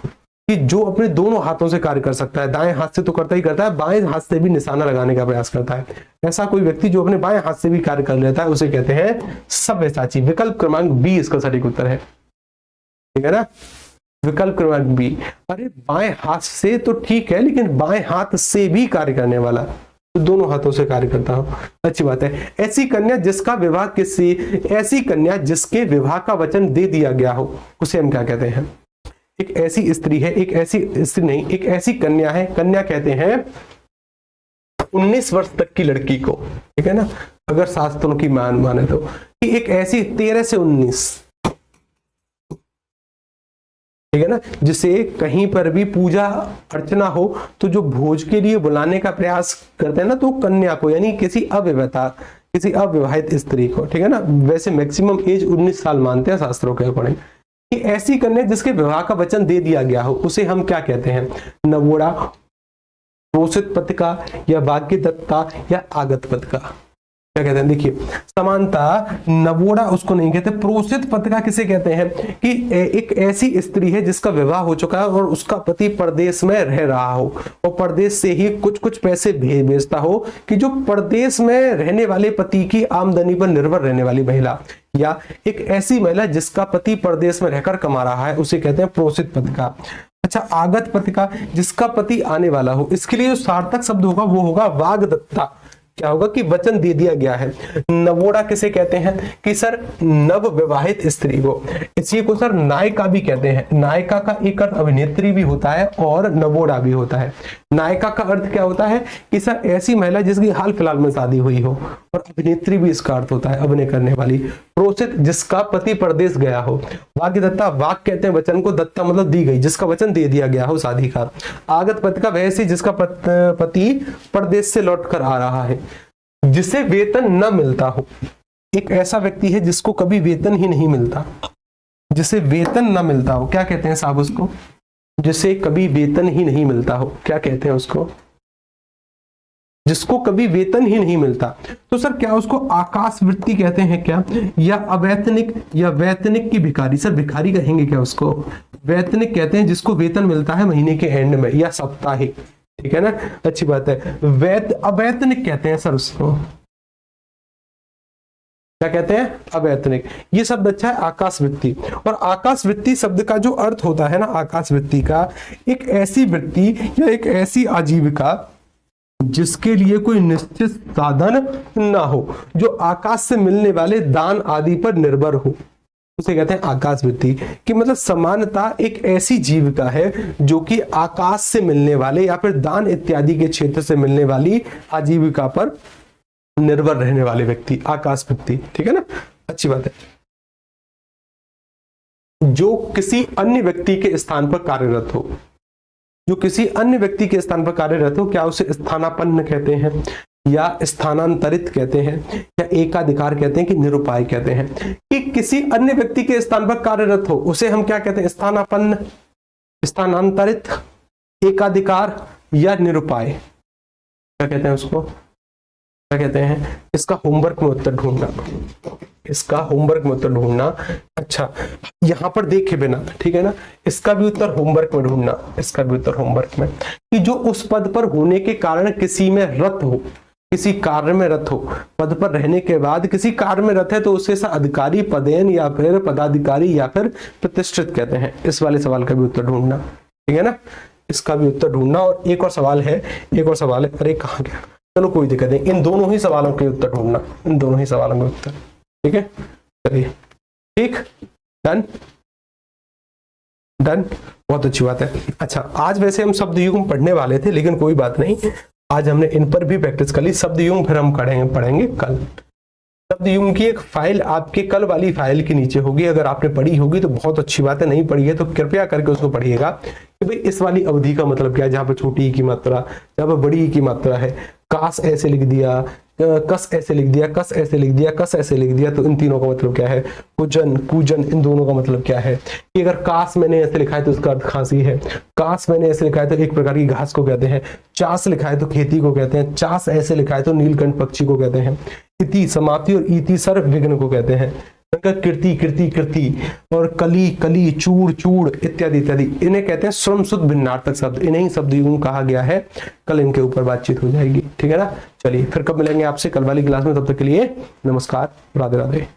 कि जो अपने दोनों हाथों से कार्य कर सकता है, दाएं हाथ से तो करता ही करता है, बाएं हाथ से भी निशाना लगाने का प्रयास करता है। ऐसा कोई व्यक्ति जो अपने बाएं हाथ से भी कार्य कर लेता है उसे कहते हैं सव्यसाची। विकल्प क्रमांक बी इसका सटीक उत्तर है, ठीक है ना, विकल्प क्रमांक बी। अरे बाएं हाथ से तो ठीक है, लेकिन बाएं हाथ से भी कार्य करने वाला, तो दोनों हाथों से कार्य करता हूं, अच्छी बात है। ऐसी कन्या जिसका विवाह किसी, ऐसी कन्या जिसके विवाह का वचन दे दिया गया हो उसे हम क्या कहते हैं? एक ऐसी स्त्री है, एक ऐसी स्त्री नहीं, एक ऐसी कन्या है, कन्या कहते हैं 19 वर्ष तक की लड़की को, ठीक है ना, अगर शास्त्रों की माने तो, कि एक ऐसी 13 से 19, ठीक है ना, जिसे कहीं पर भी पूजा अर्चना हो तो जो भोज के लिए बुलाने का प्रयास करते हैं ना, तो कन्या को, यानी किसी अविवाहित स्त्री को, ठीक है ना। वैसे मैक्सिमम एज 19 साल मानते हैं शास्त्रों के अकॉर्डिंग। कि ऐसी कन्या जिसके विवाह का वचन दे दिया गया हो उसे हम क्या कहते हैं? नवोड़ा, प्रोषित पत्रिका, या भाग्यदत्ता, या आगत पत्रिका, क्या कहते हैं? देखिए समानता, नवोड़ा उसको नहीं कहते। प्रोषित पत्रिका किसे कहते हैं? कि एक ऐसी स्त्री है जिसका विवाह हो चुका है और उसका पति परदेश में रह रहा हो और परदेश से ही कुछ पैसे भेजता हो, कि जो परदेश में रहने वाले पति की आमदनी पर निर्भर रहने वाली महिला, या एक ऐसी महिला जिसका पति परदेश में रहकर कमा रहा है, उसे कहते हैं प्रोषित पत्रिका। अच्छा, आगत पत्रिका, जिसका पति आने वाला हो, इसके लिए जो सार्थक शब्द होगा वो होगा वाग्दत्ता। क्या होगा? कि वचन दे दिया गया है। नवोड़ा किसे कहते हैं? कि सर नव विवाहित स्त्री को, इसी को सर नायिका भी कहते हैं। नायिका का एक अर्थ अभिनेत्री भी होता है और नवोड़ा भी होता है। नायिका का अर्थ क्या होता है? कि सर ऐसी महिला जिसकी हाल फिलहाल में शादी हुई हो, और अभिनेत्री भी इसका अर्थ होता है अभिनय करने वाली। प्रोषित, जिसका पति परदेश गया हो। वाग्दत्ता, वाक कहते हैं वचन को, दत्ता मतलब दी गई, जिसका वचन दे दिया गया हो शादी का। आगत पत्रिका वैसे जिसका पति परदेश से लौट कर आ रहा है, जिसे वेतन न मिलता हो। एक ऐसा व्यक्ति है जिसको कभी वेतन ही नहीं मिलता, जिसे वेतन न मिलता हो, क्या कहते हैं साहब उसको? जिसे कभी वेतन ही नहीं मिलता हो, क्या कहते हैं उसको? जिसको कभी वेतन ही नहीं मिलता, तो सर क्या उसको आकाशवृत्ति कहते हैं क्या? या अवैतनिक, या वैतनिक की भिखारी? सर भिखारी कहेंगे क्या उसको? वैतनिक कहते हैं जिसको वेतन मिलता है महीने के एंड में या साप्ताहिक, ठीक है ना, अच्छी बात है। अवैतनिक कहते हैं सर उसको, क्या कहते हैं? अवैतनिक। ये शब्द अच्छा है आकाशवृत्ति। और आकाशवृत्ति शब्द का जो अर्थ होता है ना, आकाशवृत्ति का, एक ऐसी वृत्ति या एक ऐसी आजीविका जिसके लिए कोई निश्चित साधन ना हो, जो आकाश से मिलने वाले दान आदि पर निर्भर हो, उसे कहते हैं आकाशवृत्ति। कि मतलब समानता एक ऐसी जीविका है जो कि आकाश से मिलने वाले या फिर दान इत्यादि के क्षेत्र से मिलने वाली आजीविका पर निर्भर रहने वाले व्यक्ति, आकाशवृत्ति, ठीक है ना, अच्छी बात है। जो किसी अन्य व्यक्ति के स्थान पर कार्यरत हो, जो किसी अन्य व्यक्ति के स्थान पर कार्यरत हो, क्या उसे स्थानापन्न कहते हैं, या स्थानांतरित कहते हैं, या एकाधिकार कहते हैं, कि निरुपाय कहते हैं? कि किसी अन्य व्यक्ति के स्थान पर कार्यरत हो उसे हम क्या कहते हैं? स्थानापन्न, स्थानांतरित, एकाधिकार, या निरुपाय, क्या कहते हैं उसको? क्या कहते हैं? इसका होमवर्क में उत्तर ढूंढना, इसका होमवर्क में उत्तर ढूंढना। अच्छा, यहां पर देखे बिना, ठीक है ना, इसका भी उत्तर होमवर्क में ढूंढना, इसका भी उत्तर होमवर्क में। कि जो उस पद पर होने के कारण किसी में रत हो, किसी कार्य में रत हो, पद पर रहने के बाद किसी कार्य में रत है, तो उसे अधिकारी, पदेन, या फिर पदाधिकारी, या फिर प्रतिष्ठित कहते हैं। इस वाले सवाल का भी उत्तर ढूंढना, ठीक है ना, इसका भी उत्तर ढूंढना। और एक और सवाल है, एक और सवाल है, अरे कहाँ गया, चलो कोई दिक्कत नहीं, इन दोनों ही सवालों के उत्तर ढूंढना, इन दोनों ही सवालों के उत्तर, ठीक है, चलिए, ठीक, डन डन, बहुत अच्छी बात है। अच्छा, आज वैसे हम शब्द युग्म पढ़ने वाले थे, लेकिन कोई बात नहीं, आज हमने इन पर भी प्रैक्टिस कर ली। शब्द युग्म फिर हम पढ़ेंगे कल। शब्द युग्म की एक फाइल आपके कल वाली फाइल के नीचे होगी, अगर आपने पढ़ी होगी तो बहुत अच्छी बात है, नहीं पढ़ी है तो कृपया करके उसको पढ़िएगा कि भाई इस वाली अवधि का मतलब क्या है, जहां पर छोटी ई की मात्रा, जहां पर बड़ी ई की मात्रा है। काश ऐसे लिख दिया, कस ऐसे लिख दिया, कस ऐसे लिख दिया, कस ऐसे लिख दिया, तो इन तीनों का मतलब क्या है? कुजन, कूजन, इन दोनों का मतलब क्या है? कि अगर काश मैंने ऐसे लिखा है तो उसका अर्थ खांसी है, काश मैंने ऐसे लिखा है तो एक प्रकार की घास को कहते हैं, चास लिखा है तो खेती को कहते हैं, चास ऐसे लिखा है तो नीलकंठ पक्षी को कहते हैं, इति समाप्ति और इति सर्व विघ्न को कहते हैं। का कृति कृति कृति और कली कली चूड़ चूड़ इत्यादि इत्यादि, इन्हें कहते हैं स्वरम शुद्ध भिन्नार्थक शब्द। इन्हें शब्द युग्म कहा गया है। कल इनके ऊपर बातचीत हो जाएगी, ठीक है ना। चलिए फिर कब मिलेंगे आपसे कल वाली क्लास में, तब तक के लिए नमस्कार, राधे राधे।